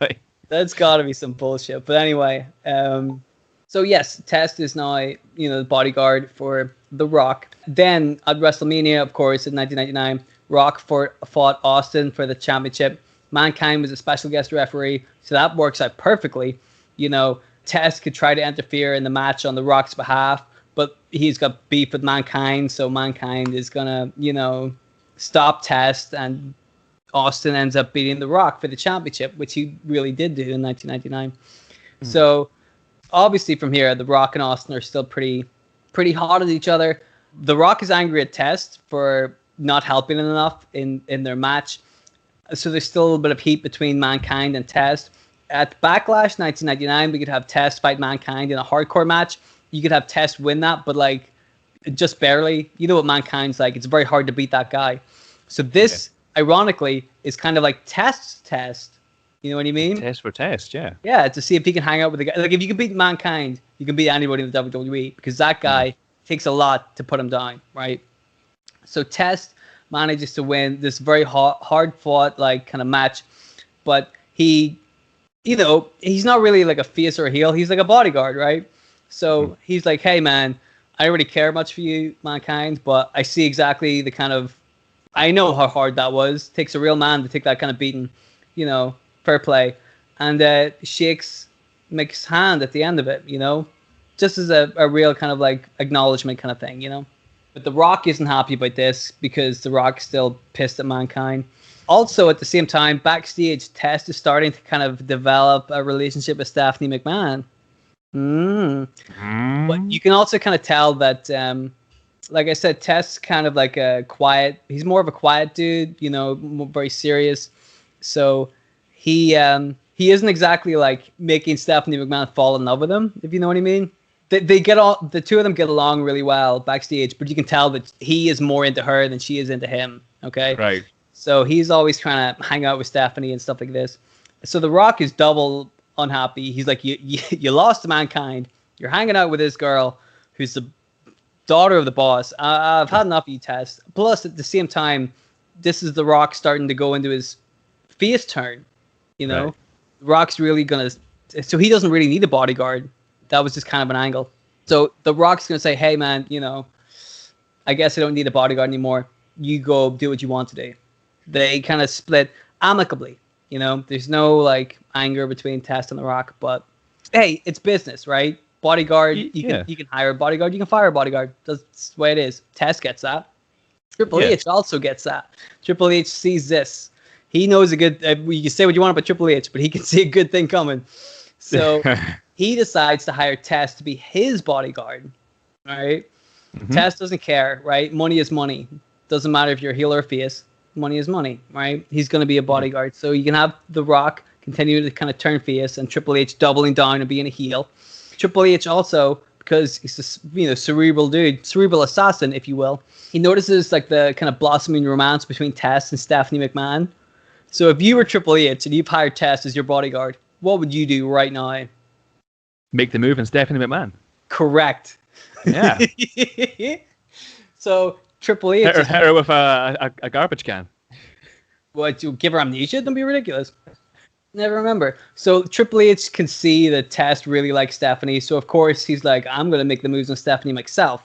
Speaker 2: That's got to be some bullshit. But anyway, so yes, Test is now, the bodyguard for The Rock. Then at WrestleMania, of course, in 1999, Rock fought Austin for the championship. Mankind was a special guest referee, so that works out perfectly. Test could try to interfere in the match on The Rock's behalf, but he's got beef with Mankind, so Mankind is gonna, stop Test, and Austin ends up beating The Rock for the championship, which he really did do in 1999. So obviously from here, The Rock and Austin are still pretty hot at each other. The Rock is angry at Test for not helping him enough in their match. So there's still a little bit of heat between Mankind and Test. At Backlash 1999, we could have Test fight Mankind in a hardcore match. You could have Test win that, but just barely. You know what Mankind's like. It's very hard to beat that guy. So this, ironically, is kind of like Test's test. You know what I mean?
Speaker 3: Test for Test, yeah.
Speaker 2: Yeah, to see if he can hang out with the guy. Like, if you can beat Mankind, you can beat anybody in the WWE, because that guy takes a lot to put him down, right? So Test manages to win this very hard-fought, kind of match, but he, he's not really like a face or a heel. He's like a bodyguard, right? So he's like, hey, man, I don't really care much for you, Mankind, but I see exactly the kind of, I know how hard that was. It takes a real man to take that kind of beating, fair play. And shakes Mick's hand at the end of it, just as a real kind of acknowledgement kind of thing, But The Rock isn't happy about this because The Rock's still pissed at Mankind. Also, at the same time, backstage, Test is starting to kind of develop a relationship with Stephanie McMahon. But you can also kind of tell that, like I said, Test's kind of like he's more of a quiet dude, very serious. So he isn't exactly making Stephanie McMahon fall in love with him, if you know what I mean. The two of them get along really well backstage, but you can tell that he is more into her than she is into him. Okay.
Speaker 3: Right.
Speaker 2: So he's always trying to hang out with Stephanie and stuff like this. So The Rock is double unhappy. He's like, you lost to Mankind. You're hanging out with this girl who's the daughter of the boss. I've had enough of you, Test. Plus, at the same time, this is The Rock starting to go into his face turn. Right. The Rock's really gonna. So he doesn't really need a bodyguard. That was just kind of an angle. So The Rock's going to say, hey, man, I guess I don't need a bodyguard anymore. You go do what you want to do. They kind of split amicably. There's no anger between Test and The Rock. But, hey, it's business, right? Bodyguard, you can hire a bodyguard. You can fire a bodyguard. That's the way it is. Test gets that. Triple H also gets that. Triple H sees this. He knows a good... you can say what you want about Triple H, but he can see a good thing coming. So... he decides to hire Test to be his bodyguard, right? Test doesn't care, right? Money is money. Doesn't matter if you're a heel or a face. Money is money, right? He's going to be a bodyguard. So you can have The Rock continue to kind of turn face and Triple H doubling down and being a heel. Triple H also, because he's a cerebral dude, cerebral assassin, if you will, he notices the kind of blossoming romance between Test and Stephanie McMahon. So if you were Triple H and you've hired Test as your bodyguard, what would you do right now?
Speaker 3: Make the move in Stephanie McMahon.
Speaker 2: Correct.
Speaker 3: Yeah.
Speaker 2: So Triple H
Speaker 3: hit her with a garbage can.
Speaker 2: What, you give her amnesia? Don't be ridiculous. Never remember. So Triple H can see that Test really likes Stephanie. So of course he's like, I'm going to make the moves on Stephanie myself.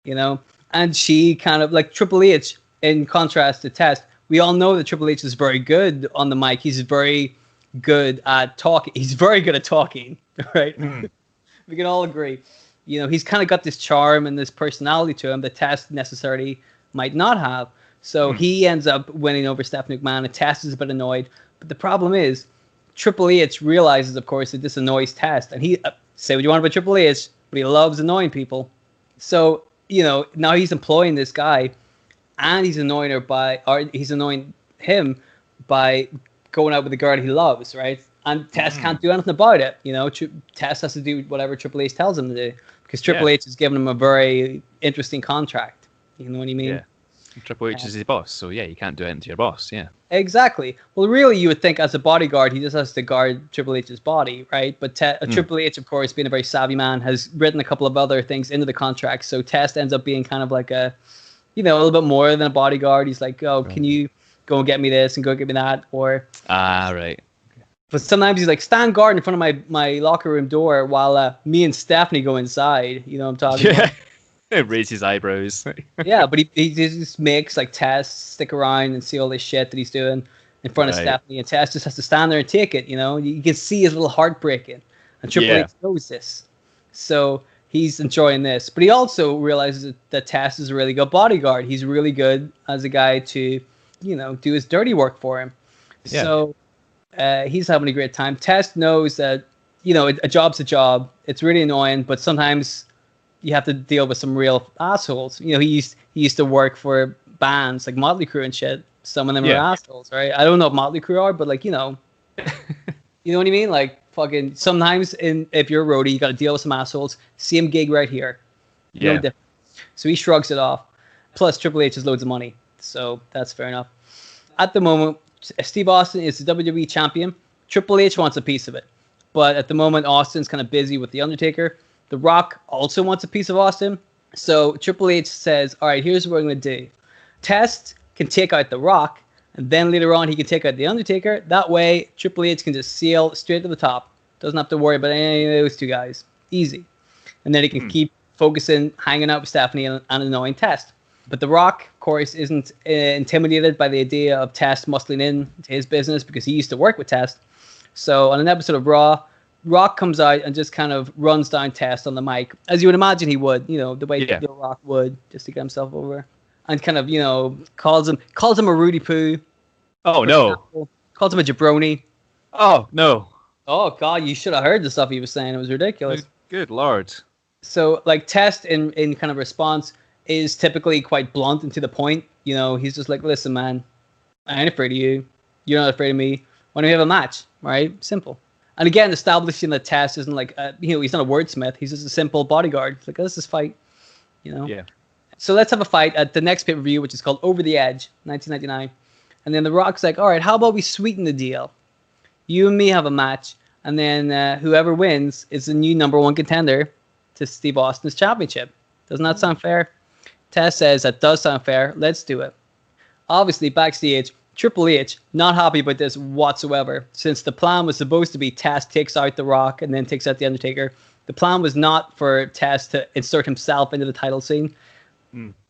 Speaker 2: And she kind of Triple H, in contrast to Test, we all know that Triple H is very good on the mic. He's very good at talking. He's very good at talking, right? We can all agree. He's kind of got this charm and this personality to him that Test necessarily might not have. So he ends up winning over Stephanie McMahon, and Test is a bit annoyed. But the problem is, Triple H realizes, of course, that this annoys Test. And he, say what you want about Triple H, but he loves annoying people. So, now he's employing this guy, and he's annoying he's annoying him by going out with the girl he loves, right? And Test can't do anything about it. Test has to do whatever Triple H tells him to do, because Triple H has given him a very interesting contract. You know what I mean? Yeah.
Speaker 3: Triple H is his boss, so you can't do anything to your boss,
Speaker 2: Exactly. Well, really, you would think as a bodyguard, he just has to guard Triple H's body, right? But Triple H, of course, being a very savvy man, has written a couple of other things into the contract, so Test ends up being kind of like a little bit more than a bodyguard. He's like, can you go and get me this and go get me that? Or
Speaker 3: right.
Speaker 2: But sometimes he's like, stand guard in front of my locker room door while me and Stephanie go inside. You know what I'm talking about?
Speaker 3: Raise his eyebrows.
Speaker 2: Yeah, but he just makes like Test stick around and see all this shit that he's doing in front of Stephanie, and Test just has to stand there and take it. You can see his little heart breaking, and Triple H knows this, so he's enjoying this. But he also realizes that Test is a really good bodyguard. He's really good as a guy to, do his dirty work for him. Yeah. So he's having a great time. Test knows that a job's a job. It's really annoying, but sometimes you have to deal with some real assholes. He used to work for bands like Motley Crue and shit. Some of them are assholes, right? I don't know if Motley Crue are, but you know what I mean? Like fucking sometimes if you're a roadie, you got to deal with some assholes. Same gig right here. No difference. So he shrugs it off. Plus Triple H has loads of money, so that's fair enough. At the moment, Steve Austin is the WWE champion. Triple H wants a piece of it, but at the moment, Austin's kind of busy with The Undertaker. The Rock also wants a piece of Austin. So Triple H says, all right, here's what we're going to do. Test can take out The Rock, and then later on he can take out The Undertaker. That way, Triple H can just sail straight to the top. Doesn't have to worry about any of those two guys. Easy. And then he can keep focusing, hanging out with Stephanie and annoying Test. But The Rock, of course, isn't intimidated by the idea of Test muscling in to his business because he used to work with Test. So on an episode of Raw, Rock comes out and just kind of runs down Test on the mic, as you would imagine he would, the way The Rock would, just to get himself over. And kind of, calls him a Rudy Poo.
Speaker 3: Oh, no.
Speaker 2: Example. Calls him a jabroni.
Speaker 3: Oh, no.
Speaker 2: Oh, God, you should have heard the stuff he was saying. It was ridiculous.
Speaker 3: Good Lord.
Speaker 2: So, Test in kind of response is typically quite blunt and to the point. He's just like, listen, man, I ain't afraid of you. You're not afraid of me. Why don't we have a match? Right? Simple. And again, establishing that Test isn't like, he's not a wordsmith. He's just a simple bodyguard. It's like, let's just fight, Yeah. So let's have a fight at the next pay-per-view, which is called Over the Edge, 1999. And then The Rock's like, all right, how about we sweeten the deal? You and me have a match, and then whoever wins is the new number one contender to Steve Austin's championship. Doesn't that sound fair? Test says that does sound fair. Let's do it. Obviously, backstage, Triple H, not happy about this whatsoever, since the plan was supposed to be Test takes out The Rock and then takes out The Undertaker. The plan was not for Test to insert himself into the title scene,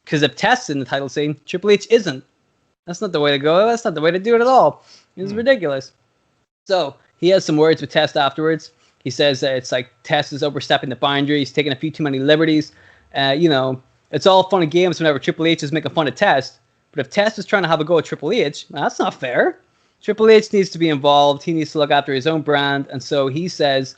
Speaker 2: because if Test's in the title scene, Triple H isn't. That's not the way to go. That's not the way to do it at all. It's ridiculous. So he has some words with Test afterwards. He says that it's like Test is overstepping the boundaries, taking a few too many liberties. It's all fun and games whenever Triple H is making fun of Test. But if Test is trying to have a go at Triple H, that's not fair. Triple H needs to be involved. He needs to look after his own brand. And so he says,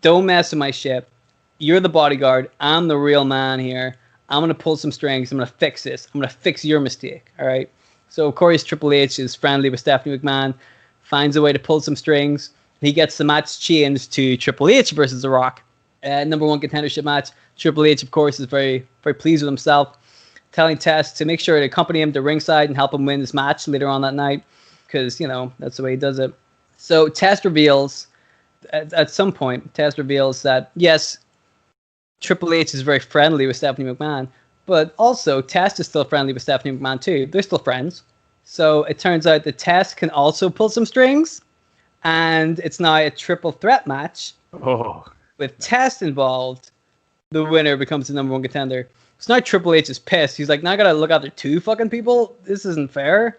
Speaker 2: don't mess with my ship. You're the bodyguard. I'm the real man here. I'm going to pull some strings. I'm going to fix this. I'm going to fix your mistake. All right. So, of course, Triple H is friendly with Stephanie McMahon, finds a way to pull some strings. He gets the match changed to Triple H versus The Rock. Number one contendership match. Triple H, of course, is very, very pleased with himself, telling Test to make sure to accompany him to ringside and help him win this match later on that night, because, that's the way he does it. So Test reveals, at some point, that, yes, Triple H is very friendly with Stephanie McMahon, but also Test is still friendly with Stephanie McMahon too. They're still friends. So it turns out that Test can also pull some strings, and it's now a triple threat match.
Speaker 3: Oh.
Speaker 2: With Test involved, the winner becomes the number one contender. So now Triple H is pissed. He's like, now I gotta look after two fucking people? This isn't fair.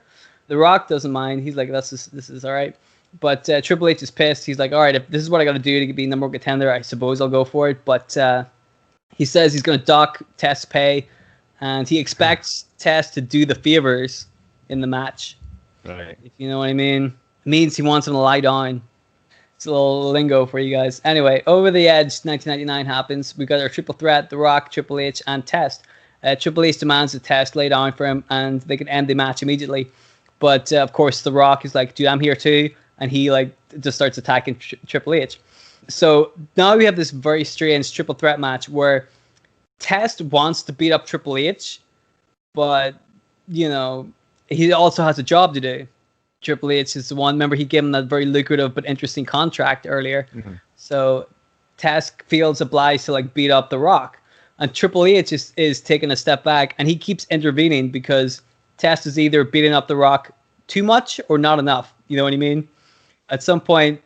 Speaker 2: The Rock doesn't mind. He's like, this is all right. But Triple H is pissed. He's like, all right, if this is what I gotta do to be number one contender, I suppose I'll go for it. But he says he's gonna dock Test's pay and he expects Test to do the favors in the match.
Speaker 3: Right.
Speaker 2: If you know what I mean. It means he wants him to lie down. It's a little lingo for you guys. Anyway, Over the Edge 1999 happens. We got our triple threat: The Rock, Triple H, and Test. Triple H demands the Test lay down for him, and they can end the match immediately. But of course, The Rock is like, "Dude, I'm here too," and he like just starts attacking Triple H. So now we have this very strange triple threat match where Test wants to beat up Triple H, but you know he also has a job to do. Triple H is the one. Remember, he gave him that very lucrative but interesting contract earlier. Mm-hmm. So Test feels obliged to like beat up The Rock, and Triple H is taking a step back, and he keeps intervening because Test is either beating up The Rock too much or not enough. You know what I mean? At some point,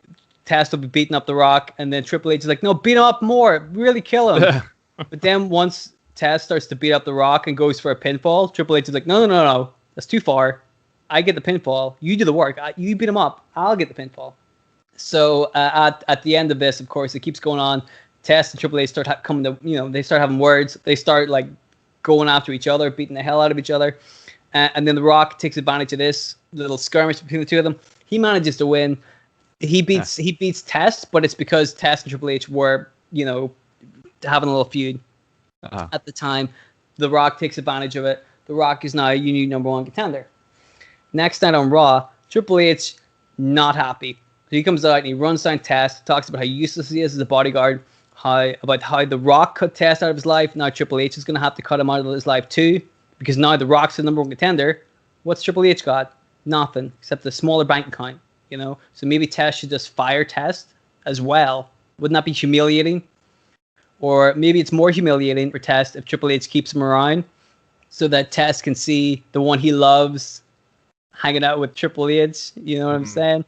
Speaker 2: Test will be beating up The Rock, and then Triple H is like, "No, beat him up more, really kill him." But then once Test starts to beat up The Rock and goes for a pinfall, Triple H is like, "No, that's too far. I get the pinfall. You do the work. You beat him up. I'll get the pinfall." So at the end of this, of course, it keeps going on. Test and Triple H start coming to, they start having words. They start like going after each other, beating the hell out of each other. And then The Rock takes advantage of this little skirmish between the two of them. He manages to win. He beats Test, but it's because Test and Triple H were, having a little feud at the time. The Rock takes advantage of it. The Rock is now a new number one contender. Next night on Raw, Triple H not happy. So he comes out and he runs down Test, talks about how useless he is as a bodyguard, about how The Rock cut Test out of his life. Now Triple H is going to have to cut him out of his life too, because now The Rock's the number one contender. What's Triple H got? Nothing, except a smaller bank account, So maybe Test should just fire Test as well. Wouldn't that be humiliating? Or maybe it's more humiliating for Test if Triple H keeps him around so that Test can see the one he loves hanging out with Triple H. You know what I'm saying?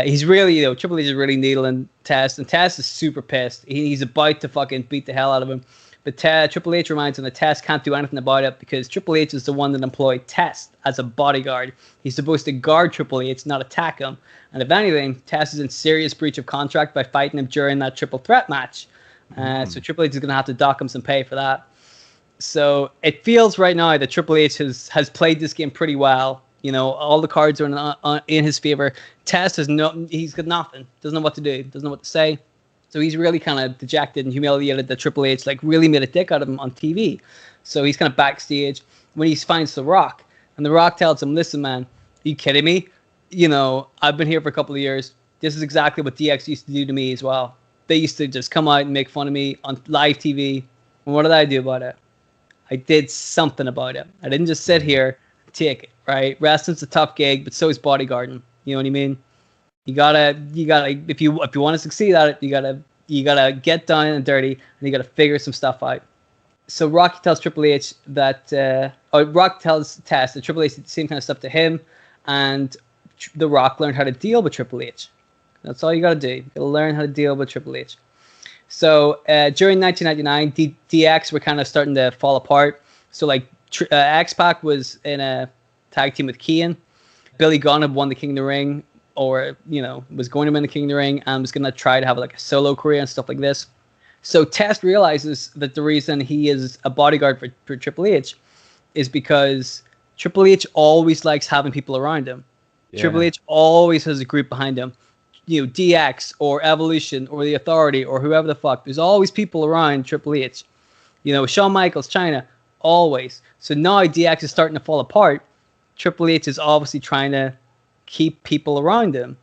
Speaker 2: He's really, Triple H is really needling Test, and Test is super pissed. He's about to fucking beat the hell out of him. But Triple H reminds him that Test can't do anything about it because Triple H is the one that employed Test as a bodyguard. He's supposed to guard Triple H, not attack him. And if anything, Test is in serious breach of contract by fighting him during that triple threat match. So Triple H is going to have to dock him some pay for that. So it feels right now that Triple H has played this game pretty well. All the cards are in his favor. Test he's got nothing. Doesn't know what to do. Doesn't know what to say. So he's really kind of dejected and humiliated that Triple H really made a dick out of him on TV. So he's kind of backstage when he finds The Rock. And The Rock tells him, "Listen, man, are you kidding me? I've been here for a couple of years. This is exactly what DX used to do to me as well. They used to just come out and make fun of me on live TV. And what did I do about it? I did something about it. I didn't just sit here and take it, right? Wrestling's a tough gig, but so is bodyguarding. You know what I mean? You gotta if you want to succeed at it, you gotta get down and dirty, and you gotta figure some stuff out." So Rocky tells Triple H that Rock tells Test that Triple H did the same kind of stuff to him, and The Rock learned how to deal with Triple H. That's all you gotta do. You gotta learn how to deal with Triple H. So during 1999, DX were kind of starting to fall apart. So like X-Pac was in a tag team with Kane. Billy Gunn had won the King of the Ring, or was going to win the King of the Ring, and was going to try to have like a solo career and stuff like this. So Test realizes that the reason he is a bodyguard for Triple H is because Triple H always likes having people around him. Yeah. Triple H always has a group behind him. DX or Evolution or the Authority or whoever the fuck. There's always people around Triple H. Shawn Michaels, China, always. So now DX is starting to fall apart. Triple H is obviously trying to keep people around him.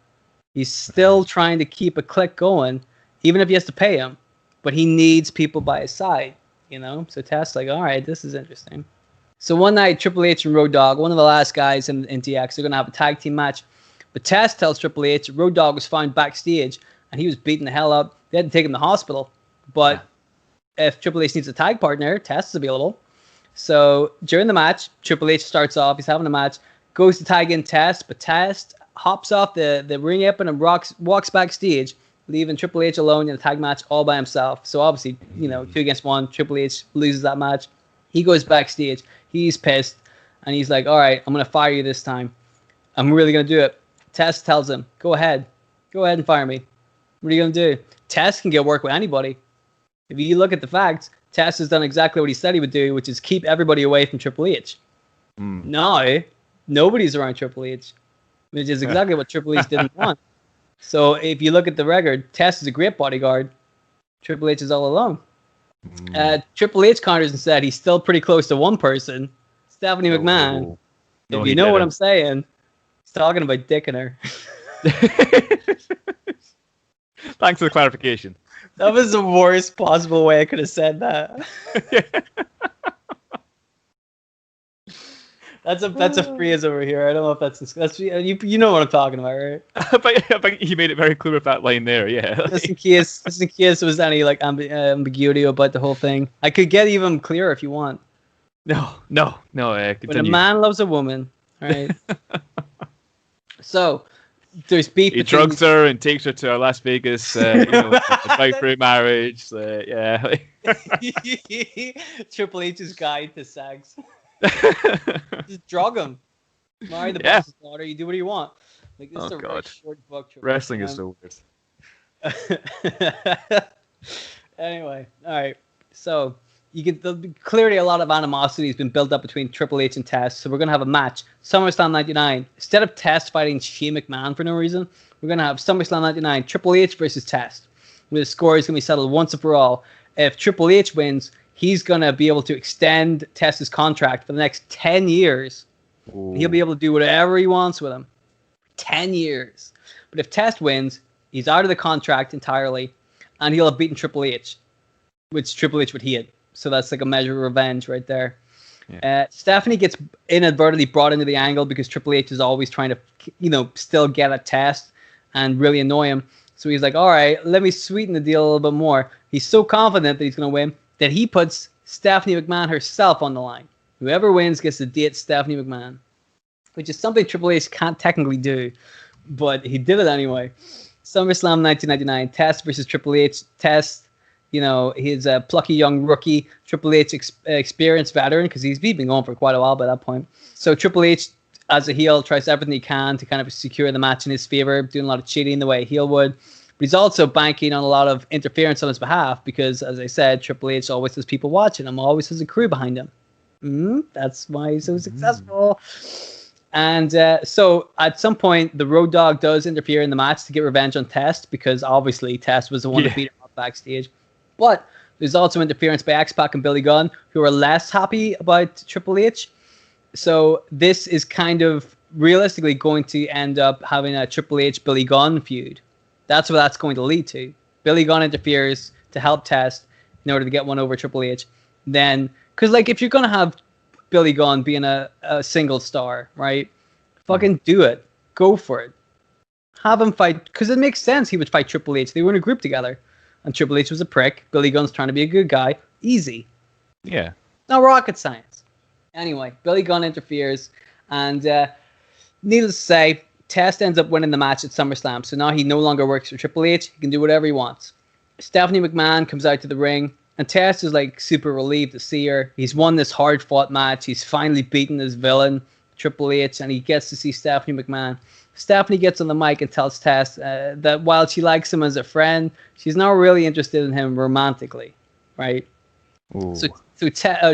Speaker 2: He's still trying to keep a clique going, even if he has to pay him. But he needs people by his side, So Test's like, all right, this is interesting. So one night, Triple H and Road Dogg, one of the last guys in DX, they're going to have a tag team match. But Test tells Triple H Road Dogg was found backstage, and he was beating the hell up. They had to take him to the hospital. But if Triple H needs a tag partner, Test is available. So during the match, Triple H starts off. He's having a match, goes to tag in Test, but Test hops off the ring apron and walks backstage, leaving Triple H alone in a tag match all by himself. So obviously, 2 against 1, Triple H loses that match. He goes backstage. He's pissed, and he's like, all right, I'm going to fire you this time. I'm really going to do it. Test tells him, go ahead and fire me. What are you going to do? Test can get work with anybody. If you look at the facts, Test has done exactly what he said he would do, which is keep everybody away from Triple H. Now, nobody's around Triple H, which is exactly what Triple H didn't want. So if you look at the record, Test is a great bodyguard. Triple H is all alone. Triple H counters and said he's still pretty close to one person, Stephanie McMahon.
Speaker 3: No,
Speaker 2: if you know what I'm saying, he's talking about dicking her.
Speaker 3: Thanks for the clarification.
Speaker 2: That was the worst possible way I could have said that. That's a phrase over here. I don't know if that's you know what I'm talking about, right?
Speaker 3: I think he made it very clear with that line there. Yeah.
Speaker 2: Just in case there was any like ambiguity about the whole thing, I could get even clearer if you want.
Speaker 3: No. Continue.
Speaker 2: When a man loves a woman, right? So there's beef.
Speaker 3: He drugs her and takes her to Las Vegas. Fight for marriage. Yeah.
Speaker 2: Triple H's guide to sex. Just drug him. Marry the boss's daughter. You do what you want. Like this is a very short book.
Speaker 3: Wrestling is so weird.
Speaker 2: Anyway, all right. So clearly a lot of animosity has been built up between Triple H and Test. So we're gonna have a match. SummerSlam '99. Instead of Test fighting Shane McMahon for no reason, we're gonna have SummerSlam '99. Triple H versus Test. The score is gonna be settled once and for all. If Triple H wins, he's going to be able to extend Test's contract for the next 10 years. Ooh. He'll be able to do whatever he wants with him. 10 years. But if Test wins, he's out of the contract entirely, and he'll have beaten Triple H, which Triple H would hate. So that's like a measure of revenge right there. Yeah. Stephanie gets inadvertently brought into the angle because Triple H is always trying to, still get at Test and really annoy him. So he's like, all right, let me sweeten the deal a little bit more. He's so confident that he's going to win that he puts Stephanie McMahon herself on the line. Whoever wins gets to date Stephanie McMahon, which is something Triple H can't technically do, but he did it anyway. SummerSlam 1999, Test versus Triple H. Test, he's a plucky young rookie. Triple H, experienced veteran, because he's been going for quite a while by that point. So Triple H, as a heel, tries everything he can to kind of secure the match in his favor, doing a lot of cheating the way a heel would. But he's also banking on a lot of interference on his behalf because, as I said, Triple H always has people watching him, always has a crew behind him. That's why he's so successful. And so at some point, the Road Dogg does interfere in the match to get revenge on Test because obviously Test was the one to beat him up backstage. But there's also interference by X-Pac and Billy Gunn, who are less happy about Triple H. So this is kind of realistically going to end up having a Triple H-Billy Gunn feud. That's what that's going to lead to. Billy Gunn interferes to help Test in order to get one over Triple H. Then, because if you're going to have Billy Gunn being a single star, right? Fucking do it. Go for it. Have him fight, because it makes sense he would fight Triple H. They were in a group together. And Triple H was a prick. Billy Gunn's trying to be a good guy. Easy.
Speaker 3: Yeah.
Speaker 2: Not rocket science. Anyway, Billy Gunn interferes. And needless to say, Test ends up winning the match at SummerSlam, so now he no longer works for Triple H. He can do whatever he wants. Stephanie McMahon comes out to the ring, and Test is super relieved to see her. He's won this hard-fought match. He's finally beaten his villain, Triple H, and he gets to see Stephanie McMahon. Stephanie gets on the mic and tells Test that while she likes him as a friend, she's not really interested in him romantically, right? Ooh. So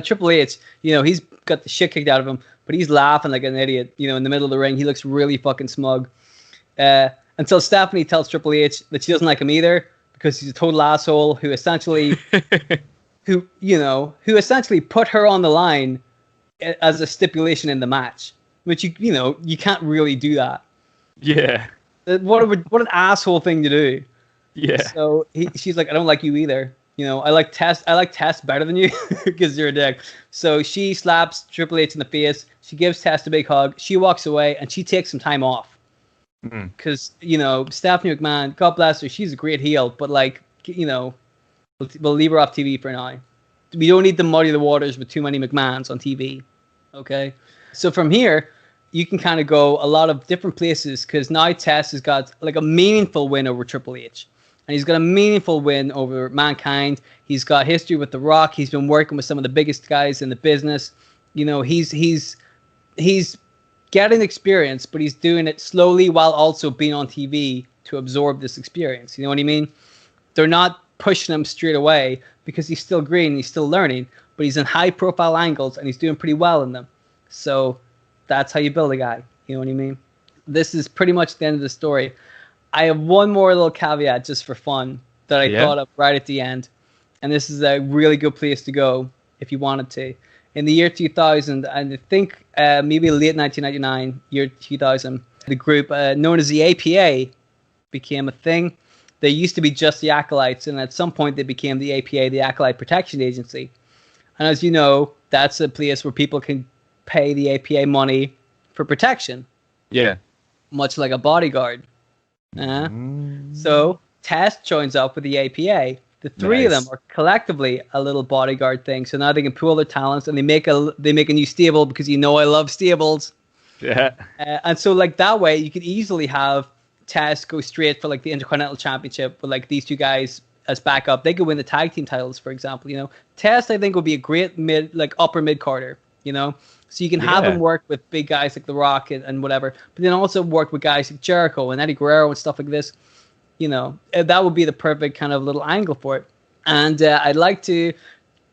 Speaker 2: Triple H, he's got the shit kicked out of him, but he's laughing like an idiot, in the middle of the ring. He looks really fucking smug. Until Stephanie tells Triple H that she doesn't like him either because he's a total asshole who essentially, who essentially put her on the line as a stipulation in the match, which you can't really do that.
Speaker 3: Yeah.
Speaker 2: What an asshole thing to do.
Speaker 3: Yeah.
Speaker 2: So she's like, I don't like you either. I like Test better than you because you're a dick. So she slaps Triple H in the face. She gives Test a big hug. She walks away and she takes some time off. Because, Stephanie McMahon, God bless her, she's a great heel. But, we'll leave her off TV for now. We don't need to muddy the waters with too many McMahons on TV. Okay? So from here, you can kind of go a lot of different places because now Test has got, a meaningful win over Triple H. And he's got a meaningful win over Mankind. He's got history with The Rock. He's been working with some of the biggest guys in the business. He's getting experience, but he's doing it slowly while also being on TV to absorb this experience. You know what I mean? They're not pushing him straight away. because he's still green, he's still learning, but he's in high profile angles and he's doing pretty well in them. So that's how you build a guy. You know what I mean? This is pretty much the end of the story. I have one more little caveat just for fun that I thought of right at the end. And this is a really good place to go if you wanted to. In the year 2000, and I think maybe late 1999, year 2000, the group known as the APA became a thing. They used to be just the Acolytes, and at some point they became the APA, the Acolyte Protection Agency. And as you know, that's a place where people can pay the APA money for protection.
Speaker 3: Yeah.
Speaker 2: Much like a bodyguard. So Test joins up with the APA. The three of them are collectively a little bodyguard thing. So now they can pool their talents, and they make a new stable, because you know I love stables.
Speaker 3: Yeah.
Speaker 2: And so like that way you could easily have Test go straight for like the Intercontinental Championship with like these two guys as backup. They could win the tag team titles, for example. You know, Test I think would be a great upper mid carder. You know, so you can have him work with big guys like The Rock and whatever, but then also work with guys like Jericho and Eddie Guerrero and stuff like this. You know, that would be the perfect kind of little angle for it. And I'd like to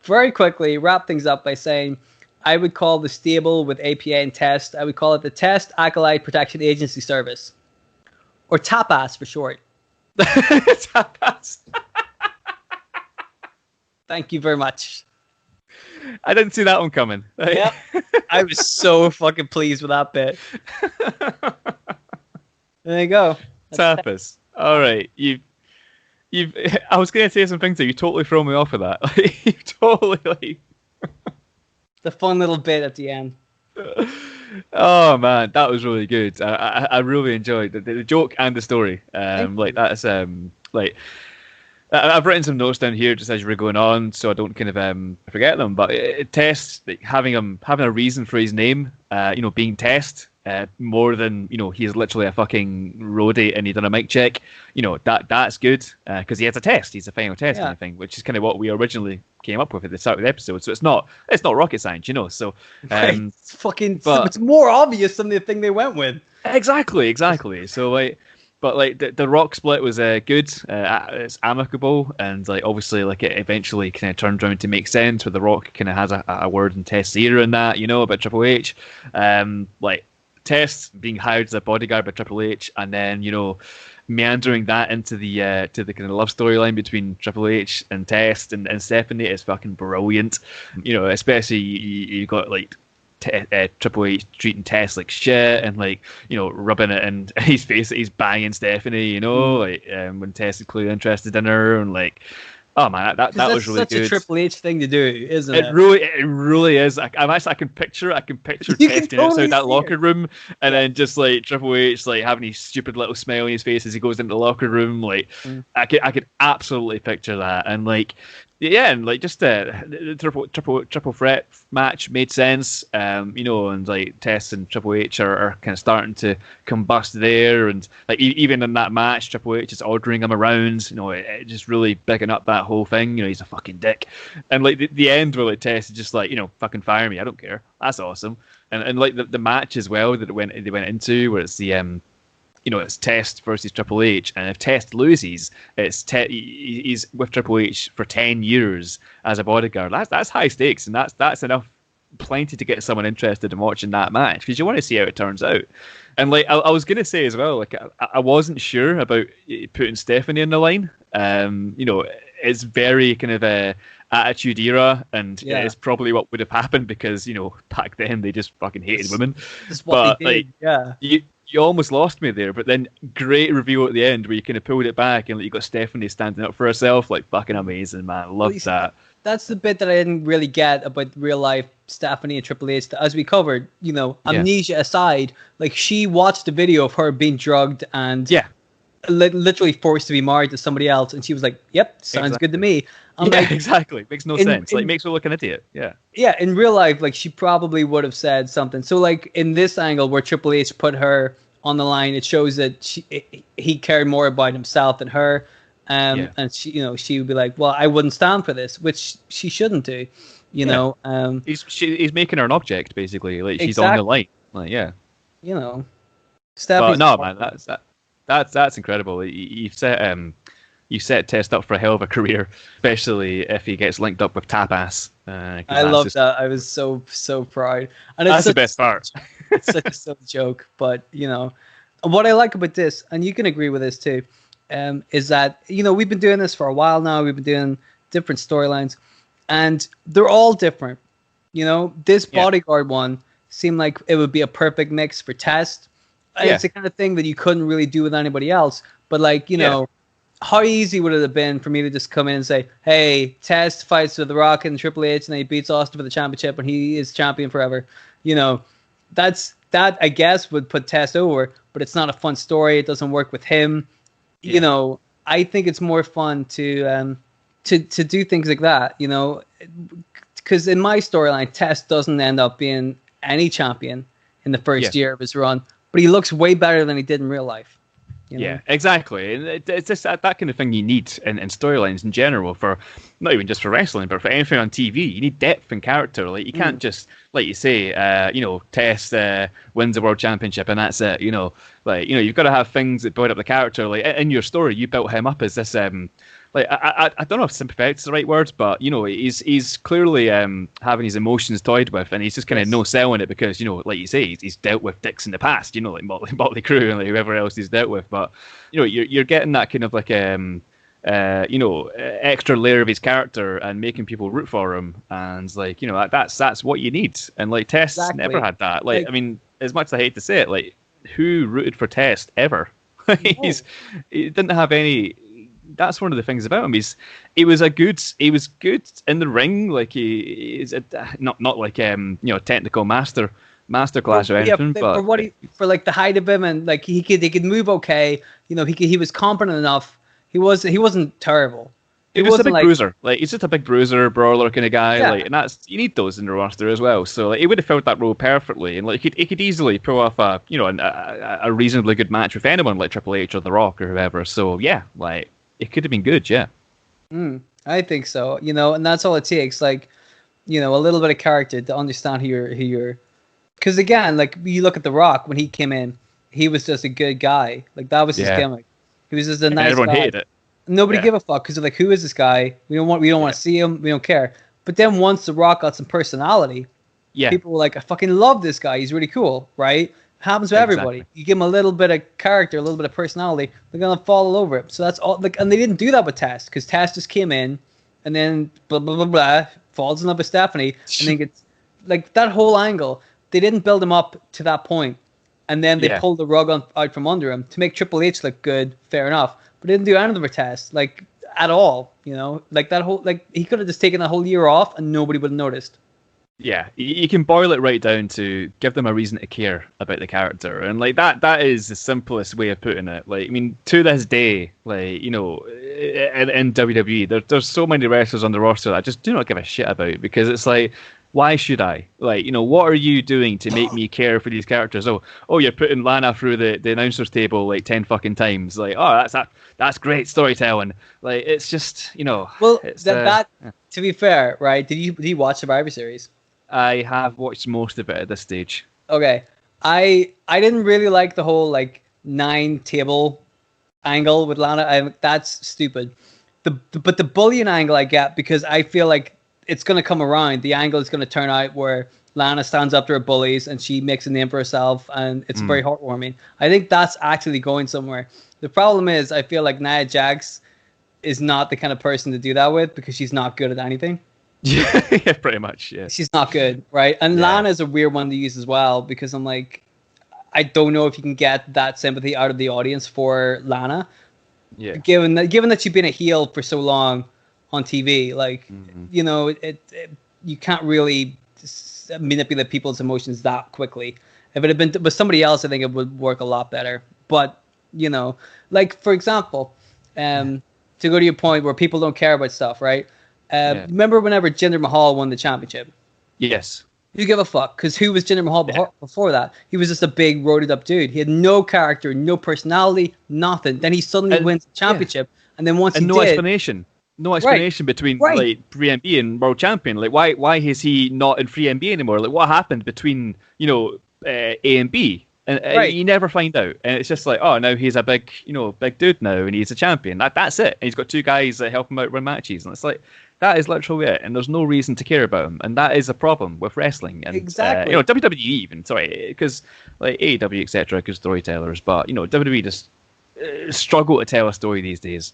Speaker 2: very quickly wrap things up by saying I would call the stable with APA and Test, I would call it the Test Acolyte Protection Agency Service, or TAPAS for short.
Speaker 3: TAPAS.
Speaker 2: Thank you very much.
Speaker 3: I didn't see that one coming.
Speaker 2: Yeah, I was so fucking pleased with that bit. There you go.
Speaker 3: Tapas. All right, you've. I was going to say some things that you totally throw me off of that. You totally
Speaker 2: the fun little bit at the end.
Speaker 3: Oh man, that was really good. I really enjoyed the joke and the story. Like that's like. I've written some notes down here just as you were going on, so I don't kind of forget them. But Test, like, having a reason for his name, being Test, more than he's literally a fucking roadie and he done a mic check. That's good because he has a test. He's a final test kind of thing, which is kind of what we originally came up with at the start of the episode. So it's not rocket science, So
Speaker 2: it's fucking. It's more obvious than the thing they went with.
Speaker 3: Exactly. So like. But like the Rock split was good. It's amicable, and like obviously like it eventually kind of turned around to make sense. Where the Rock kind of has a word in Test's ear in that, about Triple H, like Test being hired as a bodyguard by Triple H, and then meandering that into the kind of love storyline between Triple H and Test and Stephanie is fucking brilliant. Especially you got like. Triple H treating Test like shit and like rubbing it in his face that he's banging Stephanie, like when Test is clearly interested in her, and like, oh man, that was really good.
Speaker 2: That's such a Triple H thing to do, isn't it?
Speaker 3: It really is. I can picture Test getting outside that locker room, and then just like Triple H like having his stupid little smile on his face as he goes into the locker room. Like I could absolutely picture that, and like. Yeah, and like just the triple threat match made sense, and like Test and Triple H are kind of starting to combust there, and like even in that match, Triple H is ordering him around, it just really bigging up that whole thing. He's a fucking dick, and like the end where like Test is just like fucking fire me, I don't care, that's awesome, and like the match as well that they went into where it's the it's Test versus Triple H, and if Test loses, he's with Triple H for 10 years as a bodyguard. That's high stakes, and that's enough, plenty to get someone interested in watching that match, because you want to see how it turns out. And like I was gonna say as well, like I wasn't sure about putting Stephanie in the line. It's very kind of a Attitude Era, and it's probably what would have happened because back then they just fucking hated women. But like, you almost lost me there, but then great reveal at the end where you kind of pulled it back and like, you got Stephanie standing up for herself, like fucking amazing, man. Loved that.
Speaker 2: That's the bit that I didn't really get about real life Stephanie and Triple H. As we covered, amnesia aside, like she watched a video of her being drugged and literally forced to be married to somebody else, and she was like, "Yep, sounds good to me."
Speaker 3: Exactly. Makes no sense. Like makes her look an idiot. Yeah.
Speaker 2: Yeah, in real life, like she probably would have said something. So like in this angle where Triple H put her on the line, it shows that he cared more about himself than her. And she would be like, "Well, I wouldn't stand for this," which she shouldn't do.
Speaker 3: He's making her an object basically. Like she's on the line. Like
Speaker 2: Stephanie's
Speaker 3: no, man, that's incredible. You've set you set Test up for a hell of a career, especially if he gets linked up with Tapas.
Speaker 2: I love that. I was so proud. And it's
Speaker 3: that's the best part.
Speaker 2: It's such a silly joke, but what I like about this, and you can agree with this too, is that we've been doing this for a while now. We've been doing different storylines, and they're all different. This bodyguard one seemed like it would be a perfect mix for Test. It's the kind of thing that you couldn't really do with anybody else. But how easy would it have been for me to just come in and say, hey, Test fights with The Rock and Triple H, and then he beats Austin for the championship, and he is champion forever. That I guess would put Test over, but it's not a fun story. It doesn't work with him. Yeah. I think it's more fun to do things like that. Because in my storyline, Test doesn't end up being any champion in the first year of his run, but he looks way better than he did in real life.
Speaker 3: Yeah, exactly. And it's just that kind of thing you need in storylines in general, for not even just for wrestling, but for anything on TV. You need depth and character. Like, you can't just, like you say, Test wins the world championship and that's it. You've got to have things that build up the character. Like, in your story, you built him up as this I don't know if sympathetic is the right word, but he's clearly having his emotions toyed with, and he's just kind of no selling it because like you say, he's dealt with dicks in the past, like Motley Crue and whoever else he's dealt with. But you're getting that kind of like extra layer of his character and making people root for him, and that's what you need. And Test never had that. I mean, as much as I hate to say it, who rooted for Test ever? He didn't have any. That's one of the things about him. He was good in the ring. Like he's not like technical masterclass or anything. But for the height of him, and he could move okay. He was competent enough. He wasn't terrible. He was a big bruiser. He's just a big bruiser, brawler kind of guy. Yeah. And you need those in the roster as well. So he would have filled that role perfectly, and he could easily pull off a reasonably good match with anyone like Triple H or The Rock or whoever. So yeah, it could have been good, yeah.
Speaker 2: I think so, and that's all it takes, a little bit of character to understand who you're. Because again, you look at The Rock when he came in, he was just a good guy. That was his gimmick. He was just a nice
Speaker 3: everyone
Speaker 2: guy.
Speaker 3: Hated it.
Speaker 2: Nobody gave a fuck because who is this guy? We don't want to see him. We don't care. But then once The Rock got some personality, people were like, I fucking love this guy. He's really cool, right? Happens to everybody. You give them a little bit of character, a little bit of personality, they're gonna fall all over it. So that's all. And they didn't do that with Test, because Test just came in and then blah blah blah blah, falls in love with Stephanie, and then gets that whole angle. They didn't build him up to that point, and then they pulled the rug out from under him to make Triple H look good. Fair enough, but they didn't do anything with Test at all. That whole he could have just taken that whole year off and nobody would have noticed.
Speaker 3: Yeah, you can boil it right down to give them a reason to care about the character, and that is the simplest way of putting it. To this day, in WWE, there's so many wrestlers on the roster that I just do not give a shit about, because it's why should I? What are you doing to make me care for these characters? Oh, you're putting Lana through the announcer's table 10 fucking times. That's great storytelling. It's just
Speaker 2: Well, to be fair, right? Did you watch Survivor Series?
Speaker 3: I have watched most of it at this stage.
Speaker 2: Okay. I didn't really like the whole 9 table angle with Lana. That's stupid. But the bullying angle I get, because I feel like it's going to come around. The angle is going to turn out where Lana stands up to her bullies and she makes a name for herself, and it's very heartwarming. I think that's actually going somewhere. The problem is, I feel like Nia Jax is not the kind of person to do that with, because she's not good at anything.
Speaker 3: Yeah, pretty much. Yeah,
Speaker 2: she's not good, right? And Lana is a weird one to use as well, because I'm I don't know if you can get that sympathy out of the audience for Lana. Yeah, given that she's been a heel for so long on TV, you can't really manipulate people's emotions that quickly. If it had been with somebody else, I think it would work a lot better. But for example, to go to your point where people don't care about stuff, right? Remember whenever Jinder Mahal won the championship?
Speaker 3: Yes.
Speaker 2: You give a fuck, because who was Jinder Mahal before that? He was just a big roided up dude. He had no character, no personality, nothing. Then he suddenly wins the championship, and then once
Speaker 3: no explanation between free MB and world champion. Why is he not in free MB anymore? What happened between A and B? And
Speaker 2: Right.
Speaker 3: you never find out. And it's just like, oh, now he's a big dude now, and he's a champion. That's it. And he's got two guys that help him out run matches, and it's like, that is literally it. And there's no reason to care about him, and that is a problem with wrestling. And
Speaker 2: Exactly.
Speaker 3: WWE even, sorry, because like AEW etc. good storytellers, but WWE just struggle to tell a story these days.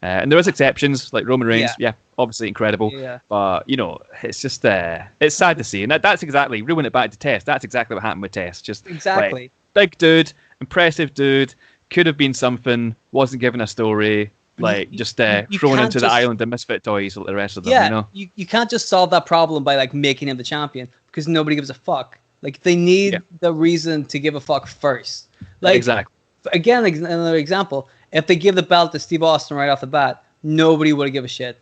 Speaker 3: And there is exceptions, like Roman Reigns, obviously incredible.
Speaker 2: Yeah.
Speaker 3: But, it's just, it's sad to see. And that's exactly, ruin it back to Test, that's exactly what happened with Test. Just
Speaker 2: Exactly.
Speaker 3: like, big dude, impressive dude, could have been something, wasn't given a story, like, just thrown into the island of misfit toys like the rest of them,
Speaker 2: yeah,
Speaker 3: you know?
Speaker 2: You can't just solve that problem by, like, making him the champion, because nobody gives a fuck. Like, they need the reason to give a fuck first. Like,
Speaker 3: exactly.
Speaker 2: Again, another example. If they give the belt to Steve Austin right off the bat, nobody would give a shit.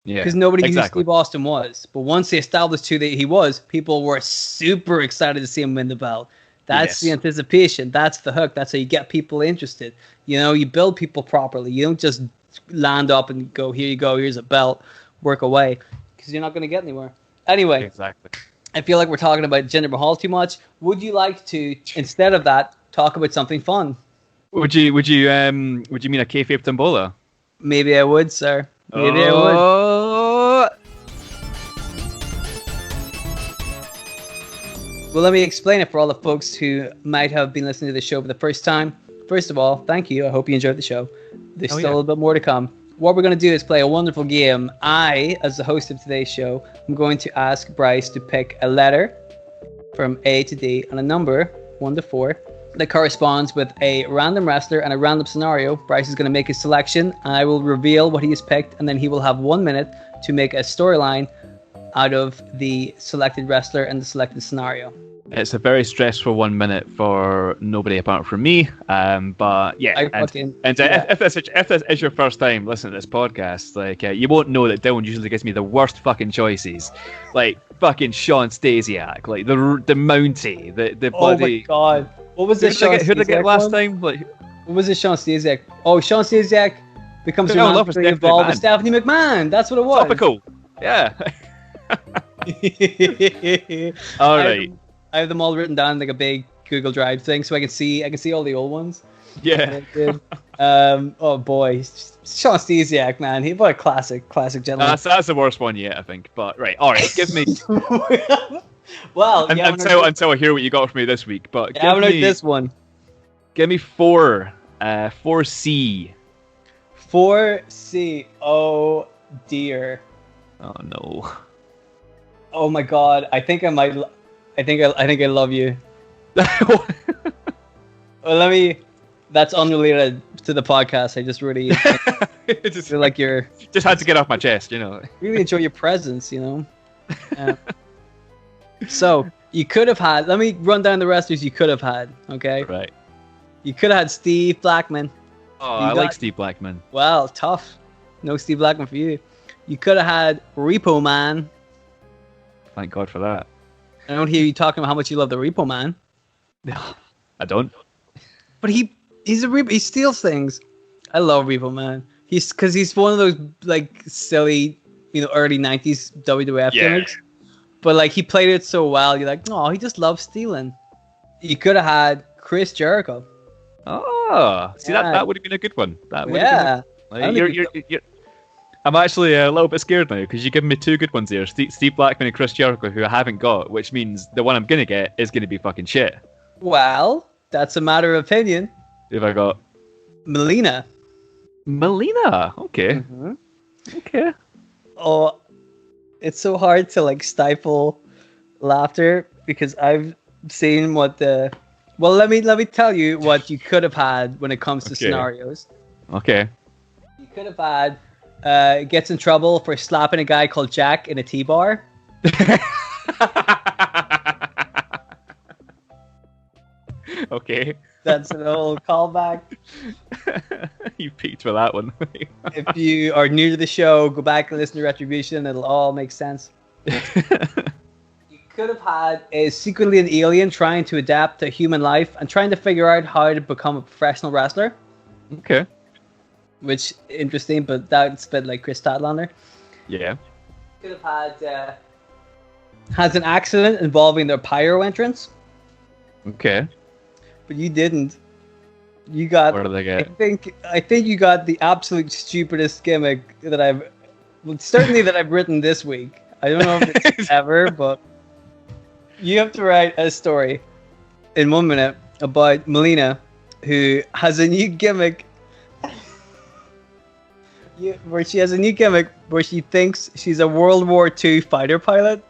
Speaker 3: Yeah,
Speaker 2: because nobody knew who Steve Austin was. But once they established who he was, people were super excited to see him win the belt. That's the anticipation. That's the hook. That's how you get people interested. You build people properly. You don't just land up and go, here you go, here's a belt, work away, because you're not going to get anywhere. Anyway,
Speaker 3: exactly.
Speaker 2: I feel like we're talking about Jinder Mahal too much. Would you like to, instead of that, talk about something fun?
Speaker 3: Would you mean a kayfabe tombola?
Speaker 2: Maybe I would, sir. Maybe I would. Well, let me explain it for all the folks who might have been listening to the show for the first time. First of all, thank you. I hope you enjoyed the show. There's still a little bit more to come. What we're going to do is play a wonderful game. I, as the host of today's show, am going to ask Bryce to pick a letter from A to D and a number 1 to 4 that corresponds with a random wrestler and a random scenario. Bryce is going to make his selection, and I will reveal what he has picked, and then he will have 1 minute to make a storyline out of the selected wrestler and the selected scenario.
Speaker 3: It's a very stressful 1 minute for nobody apart from me. But yeah, if this is your first time listening to this podcast, like you won't know that Dylan usually gives me the worst fucking choices, like fucking Sean Stasiak, like the Mountie, the bloody.
Speaker 2: Oh my god, what was this?
Speaker 3: Who did I get last time? Like,
Speaker 2: what was it? Sean Stasiak. Oh, Sean Stasiak becomes romantically involved with Stephanie McMahon. That's what it was.
Speaker 3: Topical. Yeah. All right.
Speaker 2: I have them all written down like a big Google Drive thing, so I can see all the old ones.
Speaker 3: Yeah.
Speaker 2: Oh boy, Sean Stasiak, man, what a classic gentleman.
Speaker 3: That's the worst one yet, I think. But right, all right, give me.
Speaker 2: Well,
Speaker 3: until I hear what you got for me this week, but
Speaker 2: give me this one.
Speaker 3: Give me 4. 4C.
Speaker 2: 4C. Oh dear.
Speaker 3: Oh no.
Speaker 2: Oh my god, I think I love you. Well, that's unrelated to the podcast. I just really feel like you're
Speaker 3: just had to get off my chest,
Speaker 2: really enjoy your presence, So you could have had. Let me run down the wrestlers you could have had. Okay.
Speaker 3: Right.
Speaker 2: You could have had Steve Blackman.
Speaker 3: Oh, I like Steve Blackman.
Speaker 2: Well, tough. No Steve Blackman for you. You could have had Repo Man.
Speaker 3: Thank God for that.
Speaker 2: I don't hear you talking about how much you love the Repo Man.
Speaker 3: No, I don't.
Speaker 2: But he steals things. I love Repo Man. He's one of those like silly, early 90s WWF gimmicks. But like he played it so well, you're like, oh, he just loves stealing. You could have had Chris Jericho.
Speaker 3: Oh, see that would have been a good one. That would have been you're I'm actually a little bit scared now because you're giving me 2 good ones here. Steve Blackman and Chris Jericho, who I haven't got, which means the one I'm going to get is going to be fucking shit.
Speaker 2: Well, that's a matter of opinion.
Speaker 3: Who have I got?
Speaker 2: Melina.
Speaker 3: Okay.
Speaker 2: Mm-hmm.
Speaker 3: Okay.
Speaker 2: Oh, it's so hard to like stifle laughter because I've seen what the... Well, let me tell you what you could have had when it comes to scenarios.
Speaker 3: Okay.
Speaker 2: You could have had... gets in trouble for slapping a guy called Jack in a T-bar.
Speaker 3: Okay.
Speaker 2: That's an old callback.
Speaker 3: You peaked for that one.
Speaker 2: If you are new to the show, go back and listen to Retribution. It'll all make sense. You could have had a secretly an alien trying to adapt to human life and trying to figure out how to become a professional wrestler.
Speaker 3: Okay.
Speaker 2: Which interesting, but that's a bit like Chris Statlander.
Speaker 3: Yeah.
Speaker 2: Could have had has an accident involving their pyro entrance.
Speaker 3: Okay.
Speaker 2: but you didn't. You got.
Speaker 3: What did I get?
Speaker 2: I think you got the absolute stupidest gimmick that I've written this week. I don't know if it's ever, but you have to write a story in 1 minute about Melina, who has a new gimmick. Where she has a new gimmick where she thinks she's a World War II fighter pilot.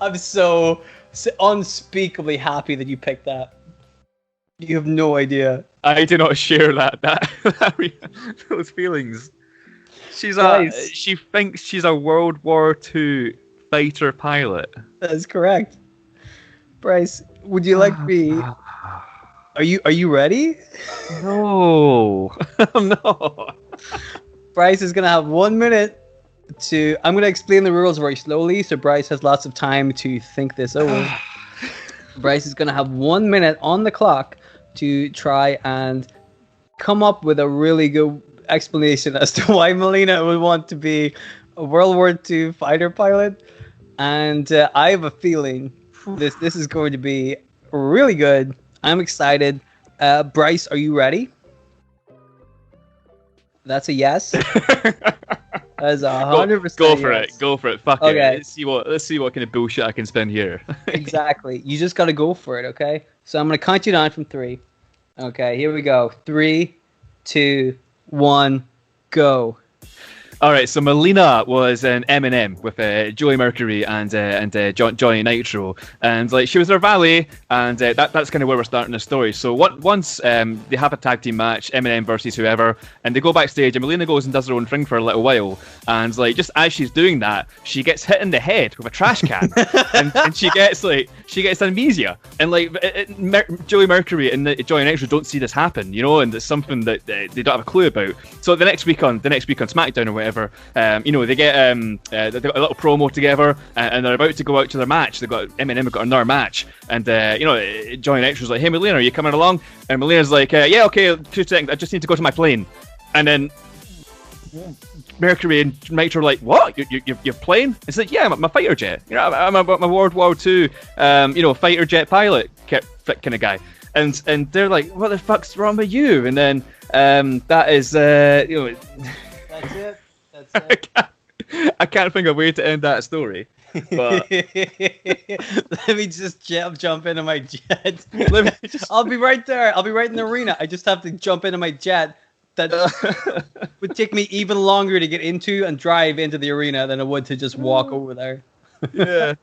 Speaker 2: I'm so unspeakably happy that you picked that. You have no idea.
Speaker 3: I do not share those feelings. She thinks she's a World War II fighter pilot.
Speaker 2: That is correct. Bryce, would you like me? Are you ready?
Speaker 3: No, I'm not.
Speaker 2: Bryce is gonna have 1 minute to. I'm gonna explain the rules very slowly, so Bryce has lots of time to think this over. Bryce is gonna have 1 minute on the clock to try and come up with a really good explanation as to why Melina would want to be a World War II fighter pilot. And I have a feeling this is going to be really good. I'm excited. Bryce, are you ready? That's a yes. That's 100%.
Speaker 3: Go for it. Fuck
Speaker 2: okay.
Speaker 3: it. Let's see what kind of bullshit I can spin here.
Speaker 2: Exactly. You just gotta go for it, okay? So I'm gonna count you down from 3. Okay, here we go. 3, 2, 1, go.
Speaker 3: All right, so Melina was an M&M with Joey Mercury and Johnny Nitro, and like she was their valet, and that's kind of where we're starting the story. So once they have a tag team match, M&M versus whoever, and they go backstage, and Melina goes and does her own thing for a little while, and like just as she's doing that, she gets hit in the head with a trash can, and she gets amnesia, and like Joey Mercury and Johnny Nitro don't see this happen, you know, and it's something that they don't have a clue about. So the next week on SmackDown or whatever. You know, they get a little promo together, and they're about to go out to their match. They've got M&M have got another match, and you know, Johnny Nitро's like, "Hey, Melina, are you coming along?" And Melina's like, "Yeah, okay, 2 seconds. I just need to go to my plane." And then Mercury and Nitro are like, "What? You're plane?" It's like, "Yeah, I'm a fighter jet. You know, I'm a World War II, fighter jet pilot kind of guy." And they're like, "What the fuck's wrong with you?" And then that is
Speaker 2: That's it.
Speaker 3: I can't think of a way to end that story. But
Speaker 2: let me just jump into my jet. I'll be right there. I'll be right in the arena. I just have to jump into my jet. That would take me even longer to get into and drive into the arena than it would to just walk over there.
Speaker 3: Yeah,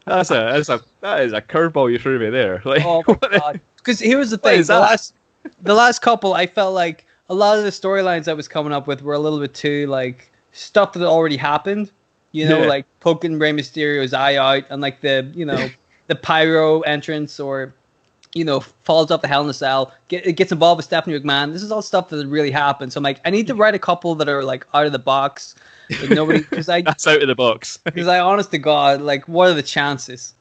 Speaker 3: that is a curveball you threw me there. Like,
Speaker 2: oh my god! Because here's the thing: the last couple, I felt like a lot of the storylines I was coming up with were a little bit too like stuff that already happened, you know, like poking Rey Mysterio's eye out, and like the pyro entrance, or falls off the Hell in a Cell, gets involved with Stephanie McMahon. This is all stuff that really happened. So I'm like, I need to write a couple that are like out of the box, that nobody that's
Speaker 3: out of the box.
Speaker 2: Because I, honest to God, like, what are the chances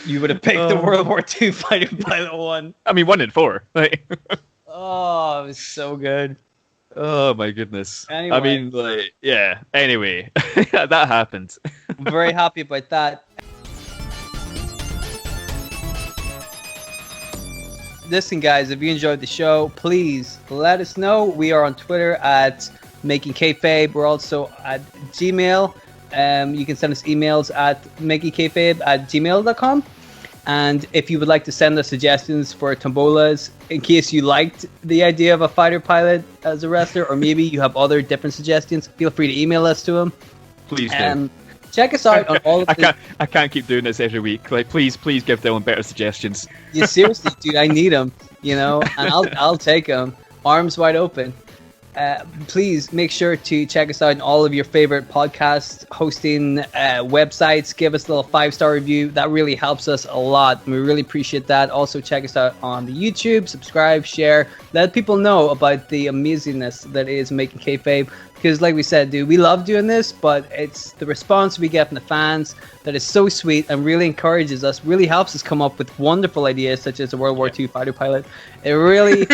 Speaker 2: you would have picked the World War II fighter pilot one?
Speaker 3: I mean, 1 in 4. Like.
Speaker 2: Oh, it was so good.
Speaker 3: Oh my goodness.
Speaker 2: Anyway.
Speaker 3: I mean, like, yeah. Anyway, that happened.
Speaker 2: I'm very happy about that. Listen, guys, if you enjoyed the show, please let us know. We are on Twitter at Making Kayfabe. We're also at Gmail. You can send us emails at makingkayfabe@gmail.com. And if you would like to send us suggestions for tombolas, in case you liked the idea of a fighter pilot as a wrestler, or maybe you have other different suggestions, feel free to email us to them.
Speaker 3: Please do.
Speaker 2: Check us out on all of
Speaker 3: I can't keep doing this every week. Like, please give Dylan better suggestions.
Speaker 2: Yeah, seriously, dude, I need them, and I'll take them, arms wide open. Please make sure to check us out on all of your favorite podcast hosting websites. Give us a little 5-star review. That really helps us a lot. We really appreciate that. Also, check us out on the YouTube. Subscribe, share. Let people know about the amazingness that is Making Kayfabe. Because like we said, dude, we love doing this, but it's the response we get from the fans that is so sweet and really encourages us, really helps us come up with wonderful ideas such as a World War II fighter pilot. It really...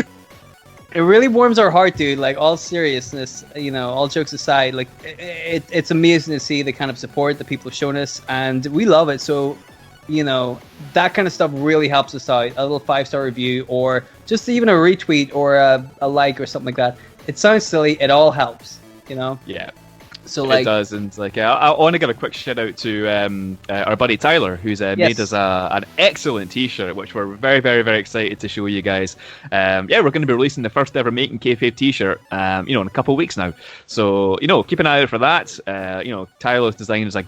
Speaker 2: It really warms our heart, dude. Like, all seriousness, all jokes aside, like, it's amazing to see the kind of support that people have shown us, and we love it. So you know, that kind of stuff really helps us out. A little 5-star review, or just even a retweet or a like or something like that. It sounds silly. It all helps, you know?
Speaker 3: Yeah.
Speaker 2: So like,
Speaker 3: it does, and like I want to give a quick shout out to our buddy Tyler, who's made us an excellent T-shirt, which we're very, very, very excited to show you guys. We're going to be releasing the first ever Making Kayfabe T-shirt, in a couple of weeks now. So keep an eye out for that. Tyler's design is a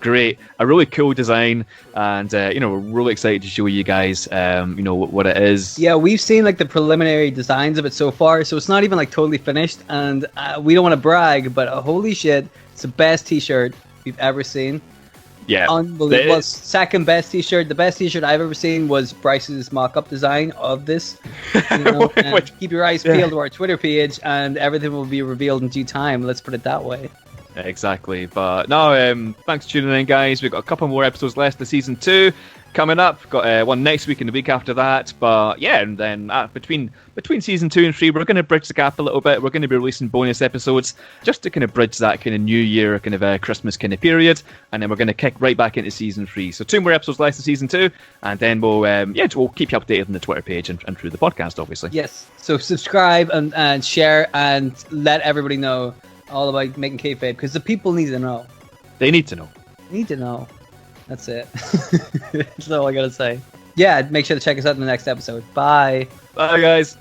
Speaker 3: really cool design, and we're really excited to show you guys, what it is.
Speaker 2: Yeah, we've seen like the preliminary designs of it so far, so it's not even like totally finished, and we don't want to brag, but holy shit. It's the best T-shirt we've ever seen.
Speaker 3: Yeah,
Speaker 2: unbelievable. Second best T-shirt. The best T-shirt I've ever seen was Bryce's mock-up design of this. Keep your eyes peeled to our Twitter page, and everything will be revealed in due time. Let's put it that way. Exactly.
Speaker 3: But no, thanks for tuning in, guys. We've got a couple more episodes left of season 2 coming up. Got one next week and the week after that. But yeah, and then between season 2 and 3, we're going to bridge the gap a little bit. We're going to be releasing bonus episodes just to kind of bridge that kind of New Year, kind of Christmas kind of period, and then we're going to kick right back into season 3. So 2 more episodes left of season 2, and then we'll keep you updated on the Twitter page and through the podcast, obviously.
Speaker 2: Yes. So subscribe and share and let everybody know all about Making Kayfabe, because the people need to know.
Speaker 3: They need to know.
Speaker 2: Need to know. That's it. That's all I gotta say. Yeah, make sure to check us out in the next episode. Bye.
Speaker 3: Bye, guys.